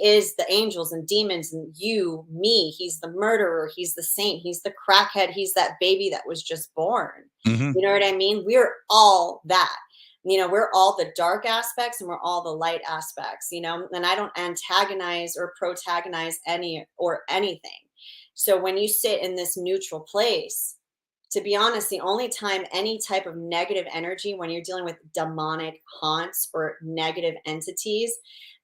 is the angels and demons and you, me. He's the murderer. He's the saint. He's the crackhead. He's that baby that was just born.
Mm-hmm.
You know what I mean? We're all that. We're all the dark aspects and we're all the light aspects, and I don't antagonize or protagonize any or anything. So when you sit in this neutral place, to be honest, the only time any type of negative energy, when you're dealing with demonic haunts or negative entities,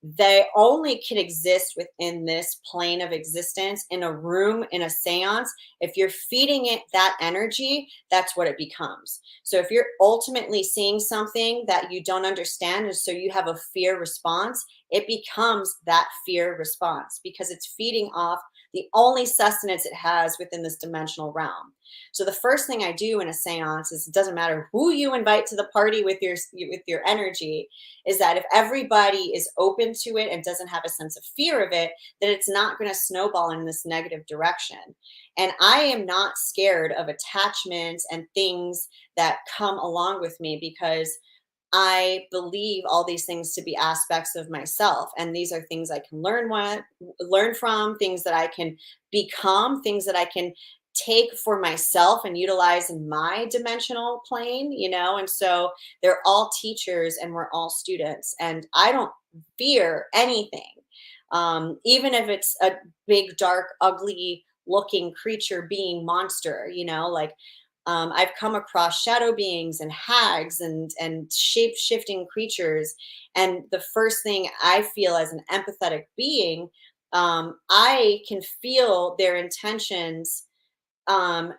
they only can exist within this plane of existence, in a room, in a seance. If you're feeding it that energy, that's what it becomes. So if you're ultimately seeing something that you don't understand, and so you have a fear response, it becomes that fear response because it's feeding off the only sustenance it has within this dimensional realm. So the first thing I do in a seance is, it doesn't matter who you invite to the party with your energy, is that if everybody is open to it and doesn't have a sense of fear of it, that it's not going to snowball in this negative direction. And I am not scared of attachments and things that come along with me, because I believe all these things to be aspects of myself. And these are things I can learn from, things that I can become, things that I can take for myself and utilize in my dimensional plane, and so they're all teachers and we're all students, and I don't fear anything. Even if it's a big, dark, ugly looking creature being monster, I've come across shadow beings and hags and shape shifting creatures. And the first thing I feel as an empathetic being, I can feel their intentions,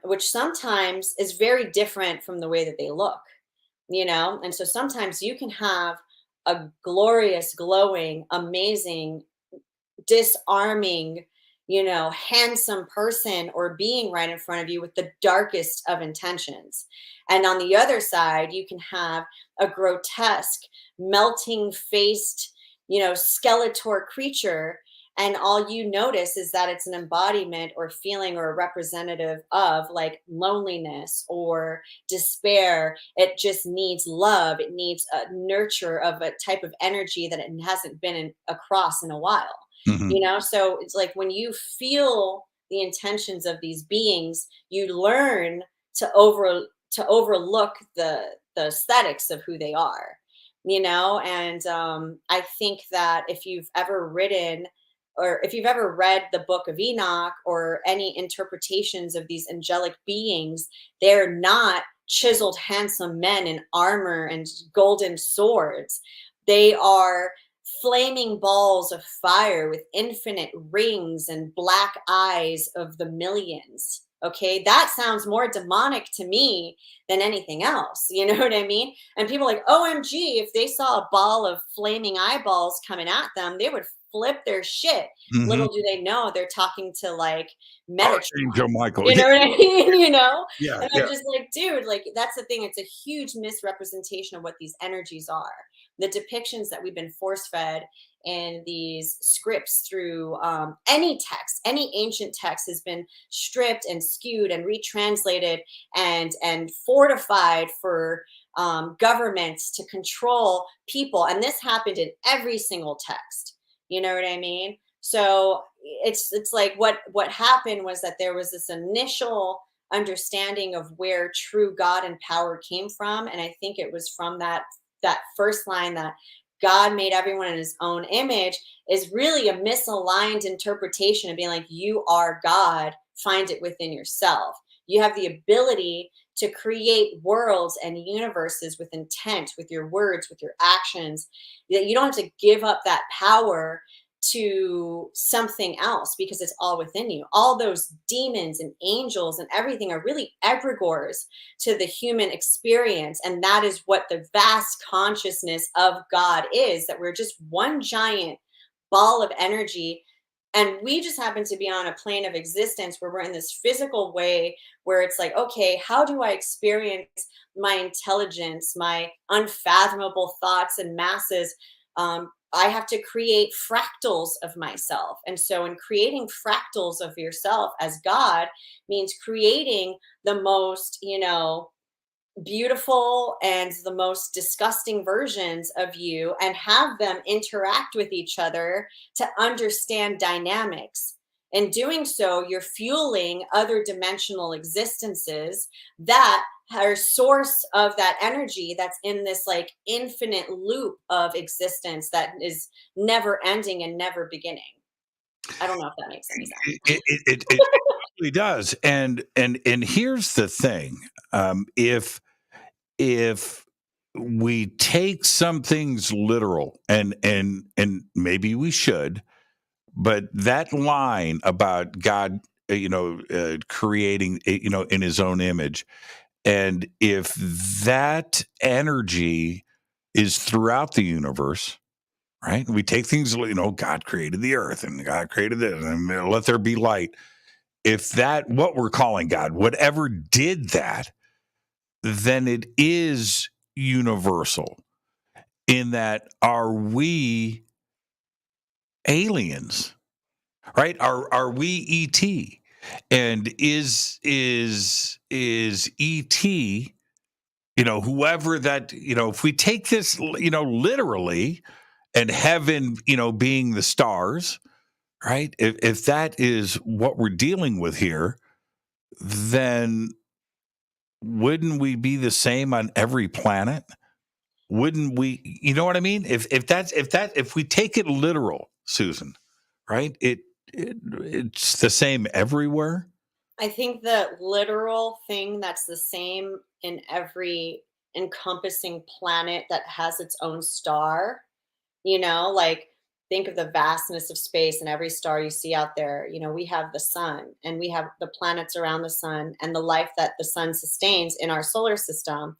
which sometimes is very different from the way that they look, And so sometimes you can have a glorious, glowing, amazing, disarming, handsome person or being right in front of you with the darkest of intentions. And on the other side, you can have a grotesque, melting faced, skeletor creature. And all you notice is that it's an embodiment or feeling or a representative of like loneliness or despair. It just needs love. It needs a nurture of a type of energy that it hasn't been across in a while.
Mm-hmm.
So it's like when you feel the intentions of these beings, you learn to overlook the aesthetics of who they are, and I think that if you've ever read the book of Enoch or any interpretations of these angelic beings, they're not chiseled, handsome men in armor and golden swords. They are flaming balls of fire with infinite rings and black eyes of the millions. Okay, that sounds more demonic to me than anything else. You know what I mean? And people are like, OMG, if they saw a ball of flaming eyeballs coming at them, they would flip their shit.
Mm-hmm.
Little do they know they're talking to like Metatron.
Angel Michael.
You know what I mean?
Yeah.
And I'm just like, dude, like that's the thing. It's a huge misrepresentation of what these energies are. the depictions that we've been force fed in these scripts through any text, any ancient text has been stripped and skewed and retranslated and fortified for governments to control people. And this happened in every single text. You know what I mean? So it's like what happened was that there was this initial understanding of where true God and power came from. And I think it was from that first line that God made everyone in his own image is really a misaligned interpretation of being like, you are God, find it within yourself. You have the ability to create worlds and universes with intent, with your words, with your actions, that you don't have to give up that power to something else because it's all within you. All those demons and angels and everything are really egregores to the human experience. And that is what the vast consciousness of God is, that we're just one giant ball of energy. And we just happen to be on a plane of existence where we're in this physical way where it's like, okay, how do I experience my intelligence, my unfathomable thoughts and masses? I have to create fractals of myself. And so in creating fractals of yourself as God means creating the most, beautiful and the most disgusting versions of you and have them interact with each other to understand dynamics. In doing so, you're fueling other dimensional existences that are source of that energy that's in this like infinite loop of existence that is never ending and never beginning. I don't know if that makes any sense.
It really does. And here's the thing. If we take some things literal, and maybe we should, but that line about God, creating, in his own image, and if that energy is throughout the universe, right? We take things, God created the earth and God created this and let there be light. If that, what we're calling God, whatever did that, then it is universal. In that, are we aliens? Right? Are we ET? And is ET, whoever that, if we take this, literally, and heaven, being the stars, right? If that is what we're dealing with here, then wouldn't we be the same on every planet? Wouldn't we, you know what I mean? If we take it literal, Susan, right? It's the same everywhere.
I think the literal thing that's the same in every encompassing planet that has its own star, like think of the vastness of space and every star you see out there. We have the sun and we have the planets around the sun and the life that the sun sustains in our solar system.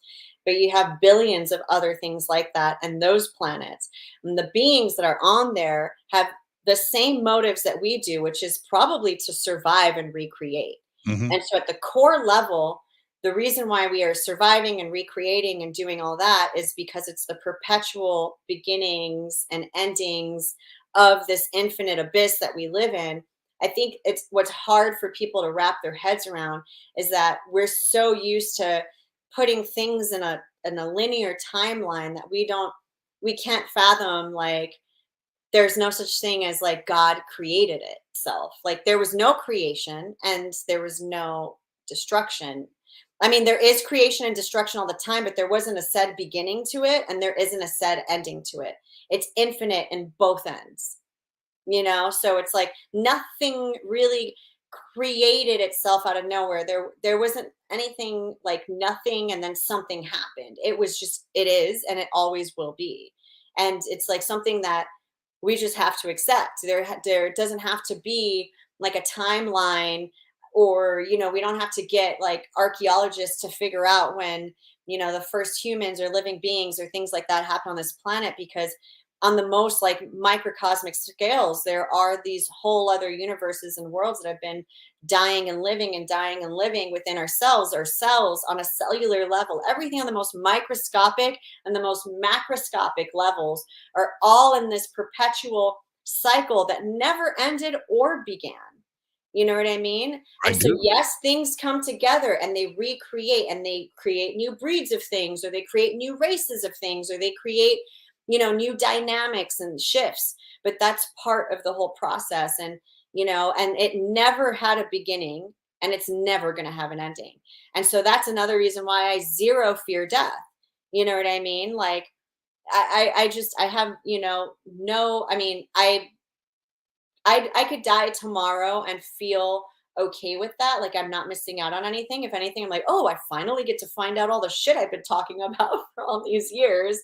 But you have billions of other things like that and those planets. And the beings that are on there have the same motives that we do, which is probably to survive and recreate. Mm-hmm. And so at the core level, the reason why we are surviving and recreating and doing all that is because it's the perpetual beginnings and endings of this infinite abyss that we live in. I think it's what's hard for people to wrap their heads around is that we're so used to putting things in a linear timeline that we can't fathom, like, there's no such thing as like God created itself. Like there was no creation and there was no destruction. I mean, there is creation and destruction all the time, but there wasn't a said beginning to it and there isn't a said ending to it. It's infinite in both ends, So it's like nothing really created itself out of nowhere. There wasn't anything like nothing and then something happened. It was just, it is, and it always will be. And it's like something that we just have to accept. There doesn't have to be like a timeline or, we don't have to get like archaeologists to figure out when, the first humans or living beings or things like that happen on this planet, because on the most like microcosmic scales, there are these whole other universes and worlds that have been dying and living within ourselves on a cellular level. Everything on the most microscopic and the most macroscopic levels are all in this perpetual cycle that never ended or began. You know what I mean? And so, yes, things come together and they recreate and they create new breeds of things, or they create new races of things, or they create, new dynamics and shifts. But that's part of the whole process. And, and it never had a beginning, and it's never going to have an ending. And so that's another reason why I zero fear death. You know what I mean? Like, I have, I could die tomorrow and feel okay with that. Like, I'm not missing out on anything. If anything, I'm like, oh, I finally get to find out all the shit I've been talking about for all these years,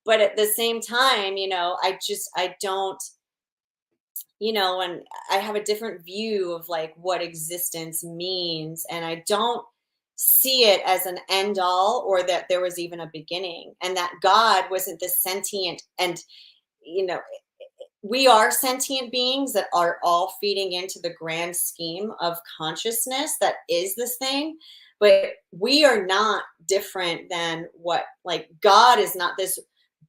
but at the same time, I don't, and I have a different view of like what existence means. And I don't see it as an end all, or that there was even a beginning, and that God wasn't this sentient, and, we are sentient beings that are all feeding into the grand scheme of consciousness that is this thing. But we are not different than what, like, God is not this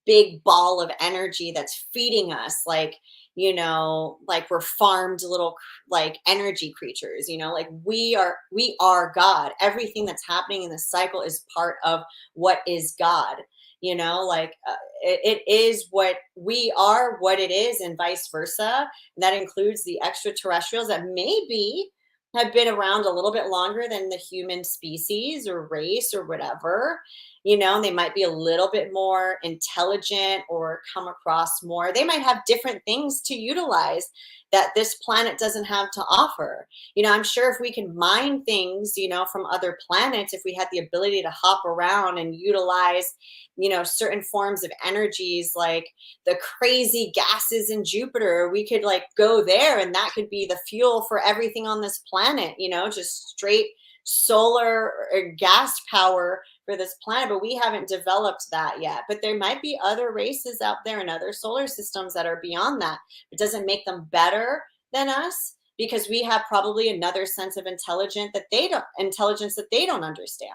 big ball of energy that's feeding us like, like we're farmed little like energy creatures, like we are God. Everything that's happening in the cycle is part of what is God. It is what we are, what it is, and vice versa. And that includes the extraterrestrials that maybe have been around a little bit longer than the human species or race or whatever, and they might be a little bit more intelligent or come across more. They might have different things to utilize that this planet doesn't have to offer. I'm sure if we can mine things, from other planets, if we had the ability to hop around and utilize, certain forms of energies, like the crazy gases in Jupiter, we could like go there, and that could be the fuel for everything on this planet, just straight solar or gas power for this planet. But we haven't developed that yet. But there might be other races out there in other solar systems that are beyond that. It doesn't make them better than us, because we have probably another sense of intelligence that they don't understand.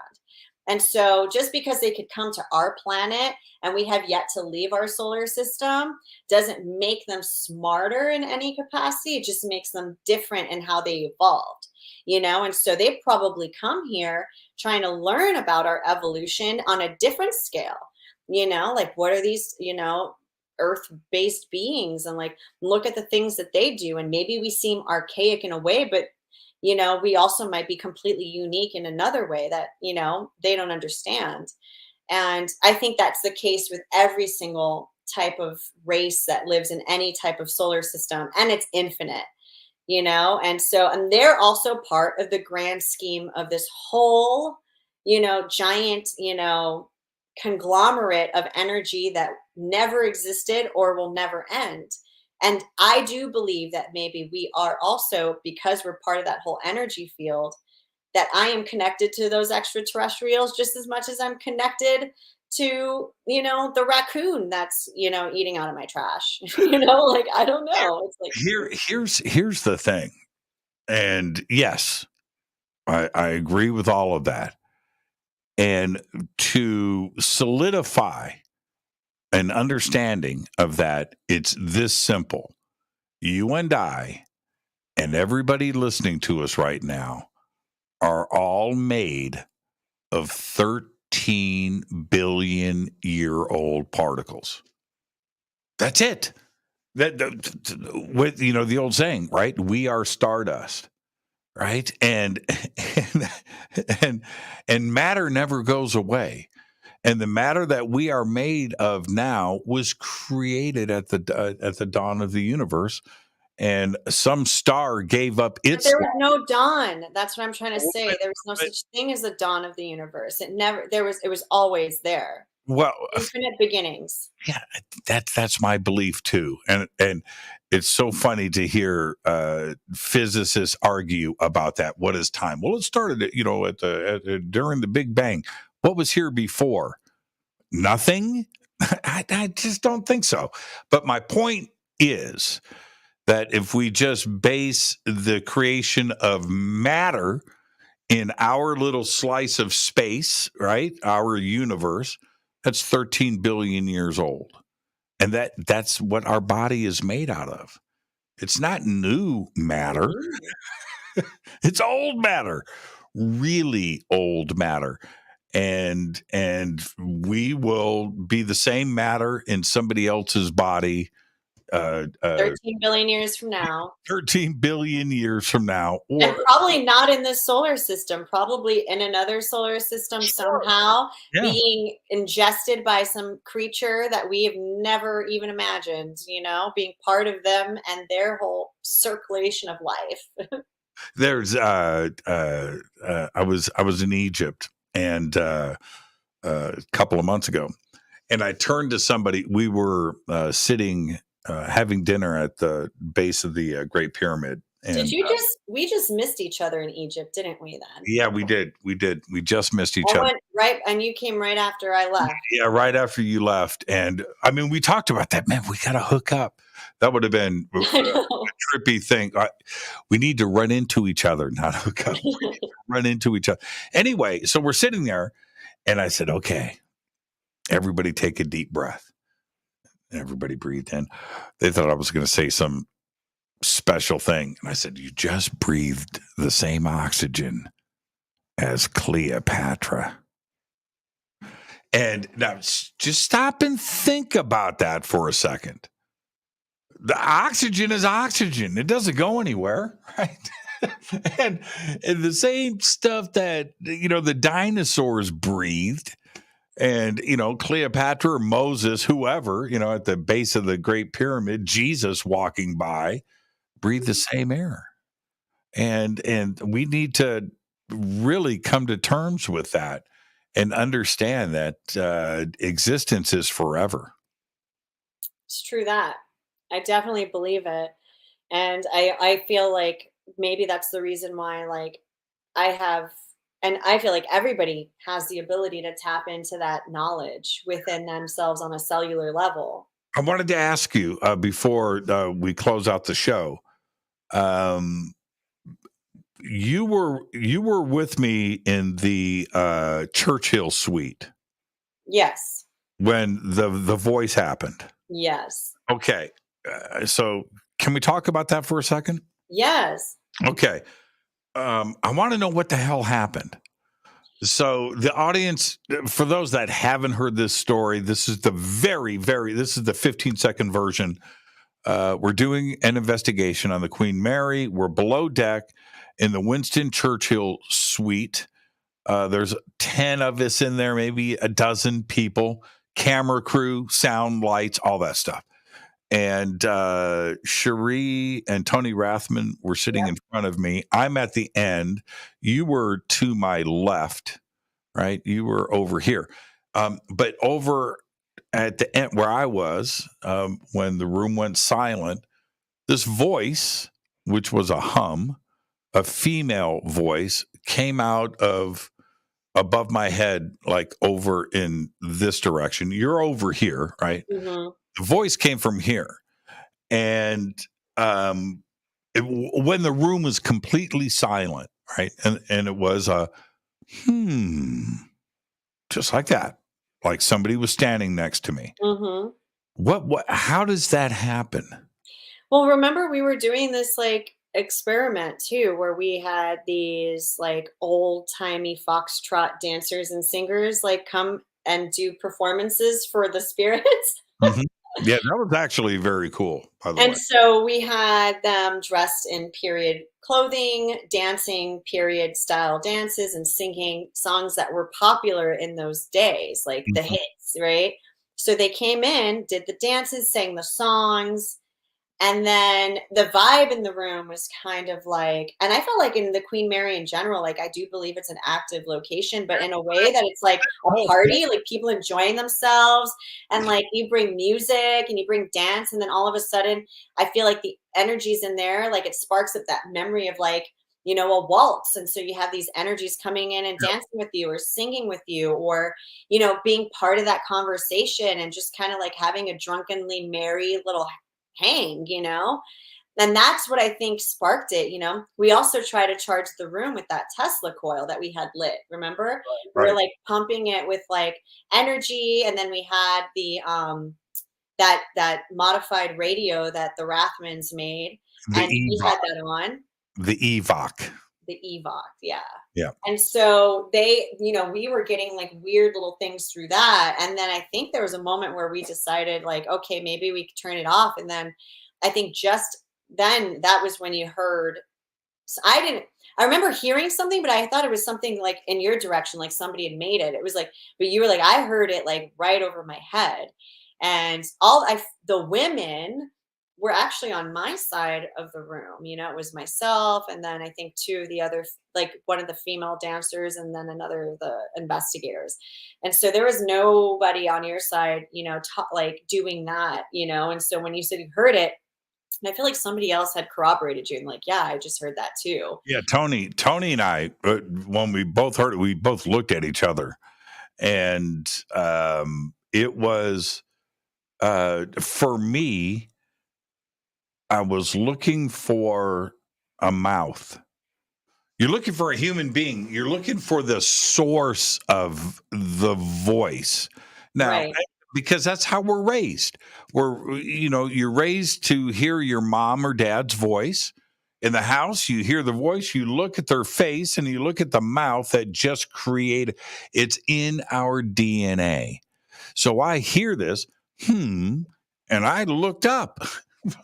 And so just because they could come to our planet and we have yet to leave our solar system doesn't make them smarter in any capacity. It just makes them different in how they evolved, and so they probably come here trying to learn about our evolution on a different scale, like what are these, earth-based beings, and like look at the things that they do. And maybe we seem archaic in a way, but we also might be completely unique in another way that, they don't understand. And I think that's the case with every single type of race that lives in any type of solar system, and it's infinite, and they're also part of the grand scheme of this whole, giant, conglomerate of energy that never existed or will never end. And I do believe that maybe we are also, because we're part of that whole energy field, that I am connected to those extraterrestrials just as much as I'm connected to, the raccoon that's, eating out of my trash. Like, I don't know. It's like,
here's the thing. And yes, I agree with all of that. And to solidify an understanding of that, it's this simple. You and I and everybody listening to us right now are all made of 13 billion year old particles. That's it. With the old saying, right? We are stardust, right? And matter never goes away. And the matter that we are made of now was created at the dawn of the universe, and some star gave up its.
But there was no dawn. That's what I'm trying to say. There was no such thing as the dawn of the universe. It was always there.
Well,
infinite beginnings.
Yeah, that's my belief too, and it's so funny to hear physicists argue about that. What is time? Well, it started, during the Big Bang. What was here before? Nothing. I just don't think so. But my point is that if we just base the creation of matter in our little slice of space, right, our universe, that's 13 billion years old. And that's what our body is made out of. It's not new matter. It's old matter, really old matter. And we will be the same matter in somebody else's body
13 billion years from now.
13 billion years from now.
And probably not in this solar system, probably in another solar system somehow, being ingested by some creature that we have never even imagined, being part of them and their whole circulation of life.
There's I was in Egypt and a couple of months ago, and I turned to somebody. We were sitting having dinner at the base of the Great Pyramid. And,
we just missed each other in Egypt, didn't we then?
Yeah, we did. We just missed each other.
Right. And you came right after I left.
Yeah, right after you left. And I mean, we talked about that, man, we got to hook up. That would have been a trippy thing. We need to run into each other, not hook up. Run into each other. Anyway, so we're sitting there and I said, okay, everybody take a deep breath. Everybody breathed in. They thought I was going to say some special thing. And I said, you just breathed the same oxygen as Cleopatra. And now just stop and think about that for a second. The oxygen is oxygen. It doesn't go anywhere, right? and the same stuff that, the dinosaurs breathed. And, Cleopatra, Moses, whoever, at the base of the Great Pyramid, Jesus walking by, breathe the same air. And we need to really come to terms with that and understand that existence is forever.
It's true that. I definitely believe it. And I feel like maybe that's the reason why, and I feel like everybody has the ability to tap into that knowledge within themselves on a cellular level.
I wanted to ask you before we close out the show. You were with me in the Churchill suite.
Yes.
When the voice happened.
Yes.
Okay. So can we talk about that for a second? Yes. Okay. I want to know what the hell happened. So the audience, for those that haven't heard this story, this is the this is the 15-second version. We're doing an investigation on the Queen Mary. We're below deck in the Winston Churchill suite. There's 10 of us in there, maybe a dozen people, camera crew, sound, lights, all that stuff. And Cherie and Tony Rathman were sitting in front of me. I'm at the end. You were to my left, right? You were over here. But over at the end where I was, when the room went silent, this voice, which was a hum, a female voice, came out of above my head, like over in this direction. You're over here, right? Mm-hmm. The voice came from here. And when the room was completely silent, right? And it was just like that. Like somebody was standing next to me. Mm-hmm. How does that happen?
Well, remember we were doing this experiment too, where we had these old timey foxtrot dancers and singers come and do performances for the spirits.
Mm-hmm. Yeah, that was actually very cool, by the way.
And so we had them dressed in period clothing, dancing period style dances, and singing songs that were popular in those days, the hits, right? So they came in, did the dances, sang the songs, and then the vibe in the room was kind of and I felt like in the Queen Mary in general, I do believe it's an active location, but in a way that it's a party, people enjoying themselves, and you bring music and you bring dance, and then all of a sudden I feel like the energy's in there, it sparks up that memory of a waltz. And so you have these energies coming in and dancing with you or singing with you, or, being part of that conversation and just kind of like having a drunkenly merry little hang, And that's what I think sparked it. We also try to charge the room with that Tesla coil that we had lit. Remember? We were
Right.
like pumping it with like energy. And then we had the, that modified radio that the Rathmans made,
The
and we
Evoc.
had that on.
The Evoc.
The Evoc, yeah.
Yeah.
And so they, we were getting like weird little things through that. And then I think there was a moment where we decided like, okay, maybe we could turn it off. And then I think just then that was when you heard, I remember hearing something, but I thought it was something like in your direction, like somebody had made it. It was like, but you were like, I heard it like right over my head. And the women were actually on my side of the room. It was myself, and then I think two of the other, like one of the female dancers, and then another of the investigators. And so there was nobody on your side, like doing that, And so when you said you heard it, and I feel like somebody else had corroborated you and like, yeah, I just heard that too.
Yeah, Tony and I, when we both heard it, we both looked at each other, and it was for me. I was looking for a mouth. You're looking for a human being. You're looking for the source of the voice. Now,
Right.
because that's how we're raised. You're raised to hear your mom or dad's voice. In the house, you hear the voice, you look at their face, and you look at the mouth that just created. It's in our DNA. So I hear this, and I looked up.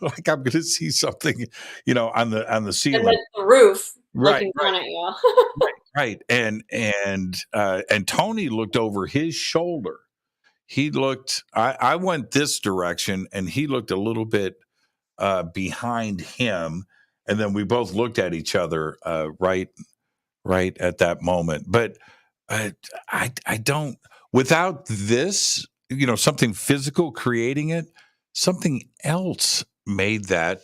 Like I'm going to see something, on the ceiling,
And the roof
right,
looking down at you.
right. And Tony looked over his shoulder. He looked. I went this direction, and he looked a little bit behind him, and then we both looked at each other right at that moment. But I don't. Without this, something physical creating it, something else made that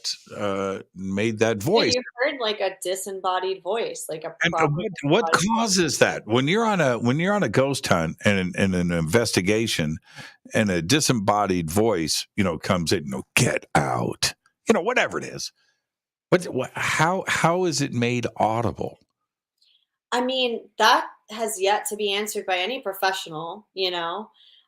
voice.
You heard like a disembodied voice, like a
And
proper
what
disembodied
causes that when you're on a ghost hunt and an investigation, and a disembodied voice comes in, get out, whatever it is. How is it made audible?
I mean, that has yet to be answered by any professional,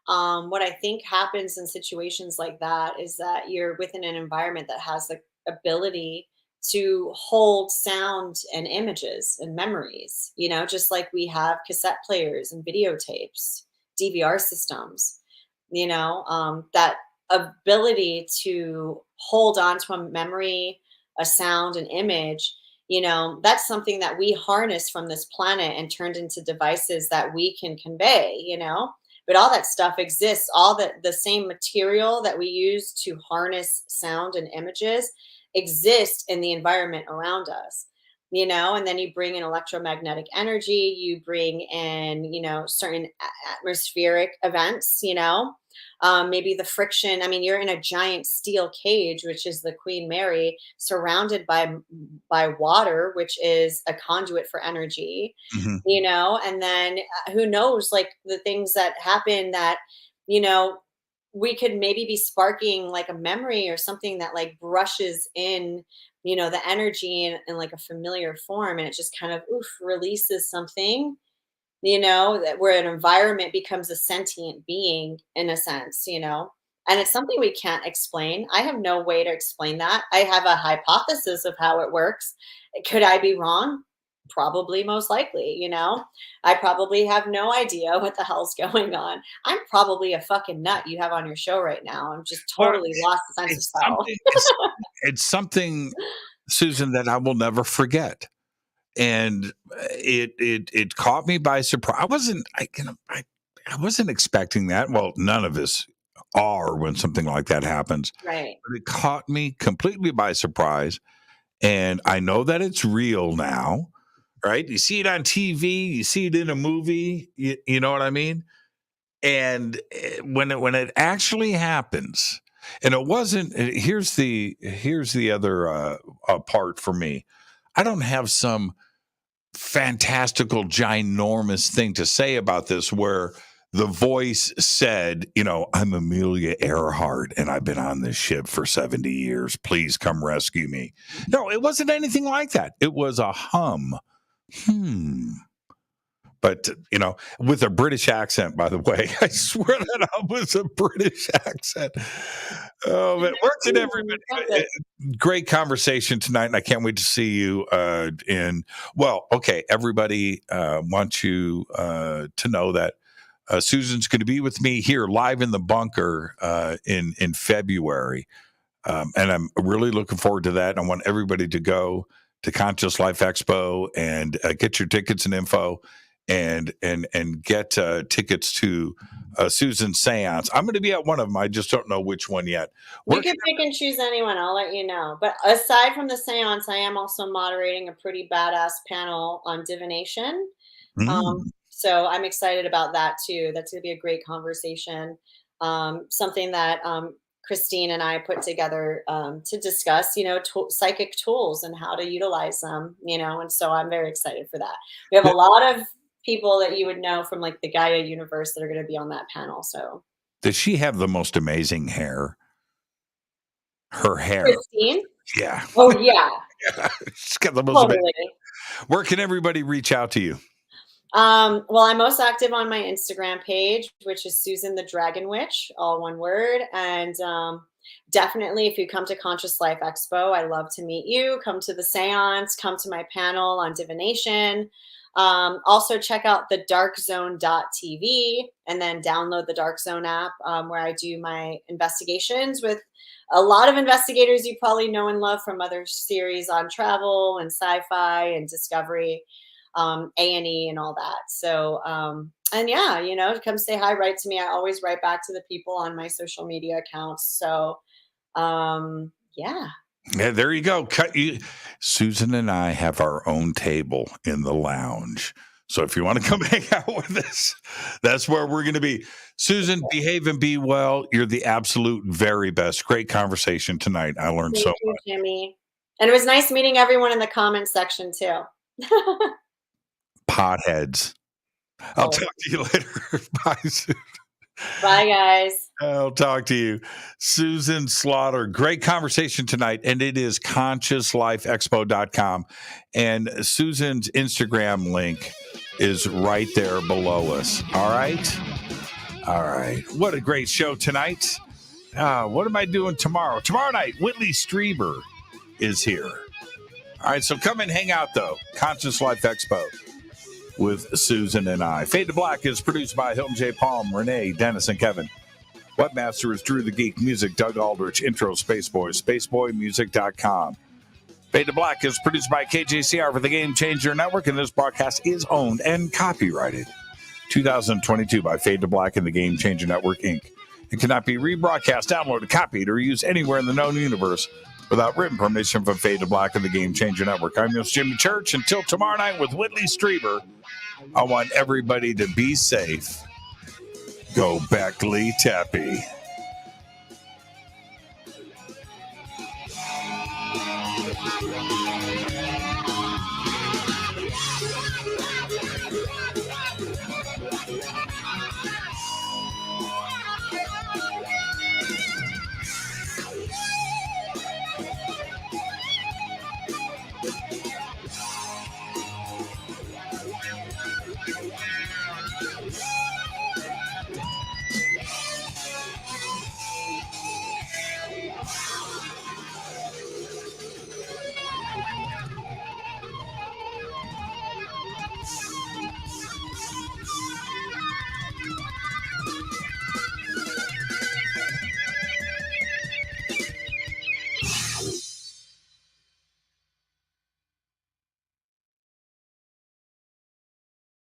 What I think happens in situations like that is that you're within an environment that has the ability to hold sound and images and memories, just like we have cassette players and videotapes, DVR systems, that ability to hold on to a memory, a sound, an image, that's something that we harness from this planet and turned into devices that we can convey, but all that stuff exists. All the same material that we use to harness sound and images exist in the environment around us, and then you bring in electromagnetic energy, you bring in, certain atmospheric events, maybe the friction. I mean, you're in a giant steel cage, which is the Queen Mary, surrounded by water, which is a conduit for energy,
Mm-hmm.
And then who knows, like the things that happen that, we could maybe be sparking like a memory or something that like brushes in, the energy in like a familiar form, and it just kind of releases something, that where an environment becomes a sentient being in a sense, and it's something we can't explain. I have no way to explain that. I have a hypothesis of how it works. Could I be wrong? Probably, most likely, I probably have no idea what the hell's going on. I'm probably a fucking nut you have on your show right now. I'm just totally lost the sense of self.
It's something, Susan, that I will never forget. And it caught me by surprise. I wasn't expecting that. Well, none of us are when something like that happens.
Right.
But it caught me completely by surprise. And I know that it's real now, right? You see it on TV, you see it in a movie, you know what I mean? And when it actually happens, and it wasn't, here's the other part for me. I don't have some fantastical, ginormous thing to say about this where the voice said, I'm Amelia Earhart and I've been on this ship for 70 years. Please come rescue me. No, it wasn't anything like that. It was a hum. But, with a British accent, by the way, I swear that was a British accent. Oh, man. Where can everybody? Great conversation tonight, and I can't wait to see you everybody wants you to know that Susan's going to be with me here live in the bunker in February. And I'm really looking forward to that. I want everybody to go to Conscious Life Expo and get your tickets and info. And get tickets to Susan's Seance. I'm going to be at one of them. I just don't know which one yet.
You can pick and choose anyone. I'll let you know. But aside from the Seance, I am also moderating a pretty badass panel on divination. So I'm excited about that too. That's going to be a great conversation. Something that Christine and I put together to discuss, psychic tools and how to utilize them, and so I'm very excited for that. We have a lot of people that you would know from like the Gaia universe that are going to be on that panel. So
does she have the most amazing hair? Her hair.
Christine?
Yeah.
Oh yeah.
She's got the most amazing. Where can everybody reach out to you?
Well, I'm most active on my Instagram page, which is Susan the Dragon Witch, all one word. And definitely, if you come to Conscious Life Expo, I love to meet you. Come to the Seance, come to my panel on divination. Also check out the darkzone.tv and then download the Dark Zone app where I do my investigations with a lot of investigators you probably know and love from other series on travel and sci-fi and discovery, A&E and all that. So, and yeah, come say hi, write to me. I always write back to the people on my social media accounts. So, yeah.
Yeah, there you go. Susan and I have our own table in the lounge. So if you want to come hang out with us, that's where we're going to be. Susan, behave and be well. You're the absolute very best. Great conversation tonight. I learned so much.
Thank you, Jimmy. And it was nice meeting everyone in the comment section too.
Potheads. I'll talk to you later. Bye, Susan.
Bye, guys.
I'll talk to you. Susan Slaughter. Great conversation tonight. And it is consciouslifeexpo.com. And Susan's Instagram link is right there below us. All right. All right. What a great show tonight. What am I doing tomorrow? Tomorrow night, Whitley Strieber is here. All right. So come and hang out, though. Conscious Life Expo with Susan and I. Fade to Black is produced by Hilton J. Palm, Renee, Dennis, and Kevin. Webmaster is Drew the Geek. Music, Doug Aldrich. Intro, Spaceboy, spaceboymusic.com. Fade to Black is produced by KJCR for the Game Changer Network, and this broadcast is owned and copyrighted 2022 by Fade to Black and the Game Changer Network, Inc. It cannot be rebroadcast, downloaded, copied, or used anywhere in the known universe without written permission from Fade to Black and the Game Changer Network. I'm your host, Jimmy Church. Until tomorrow night with Whitley Strieber, I want everybody to be safe. Go Beckley Tappy.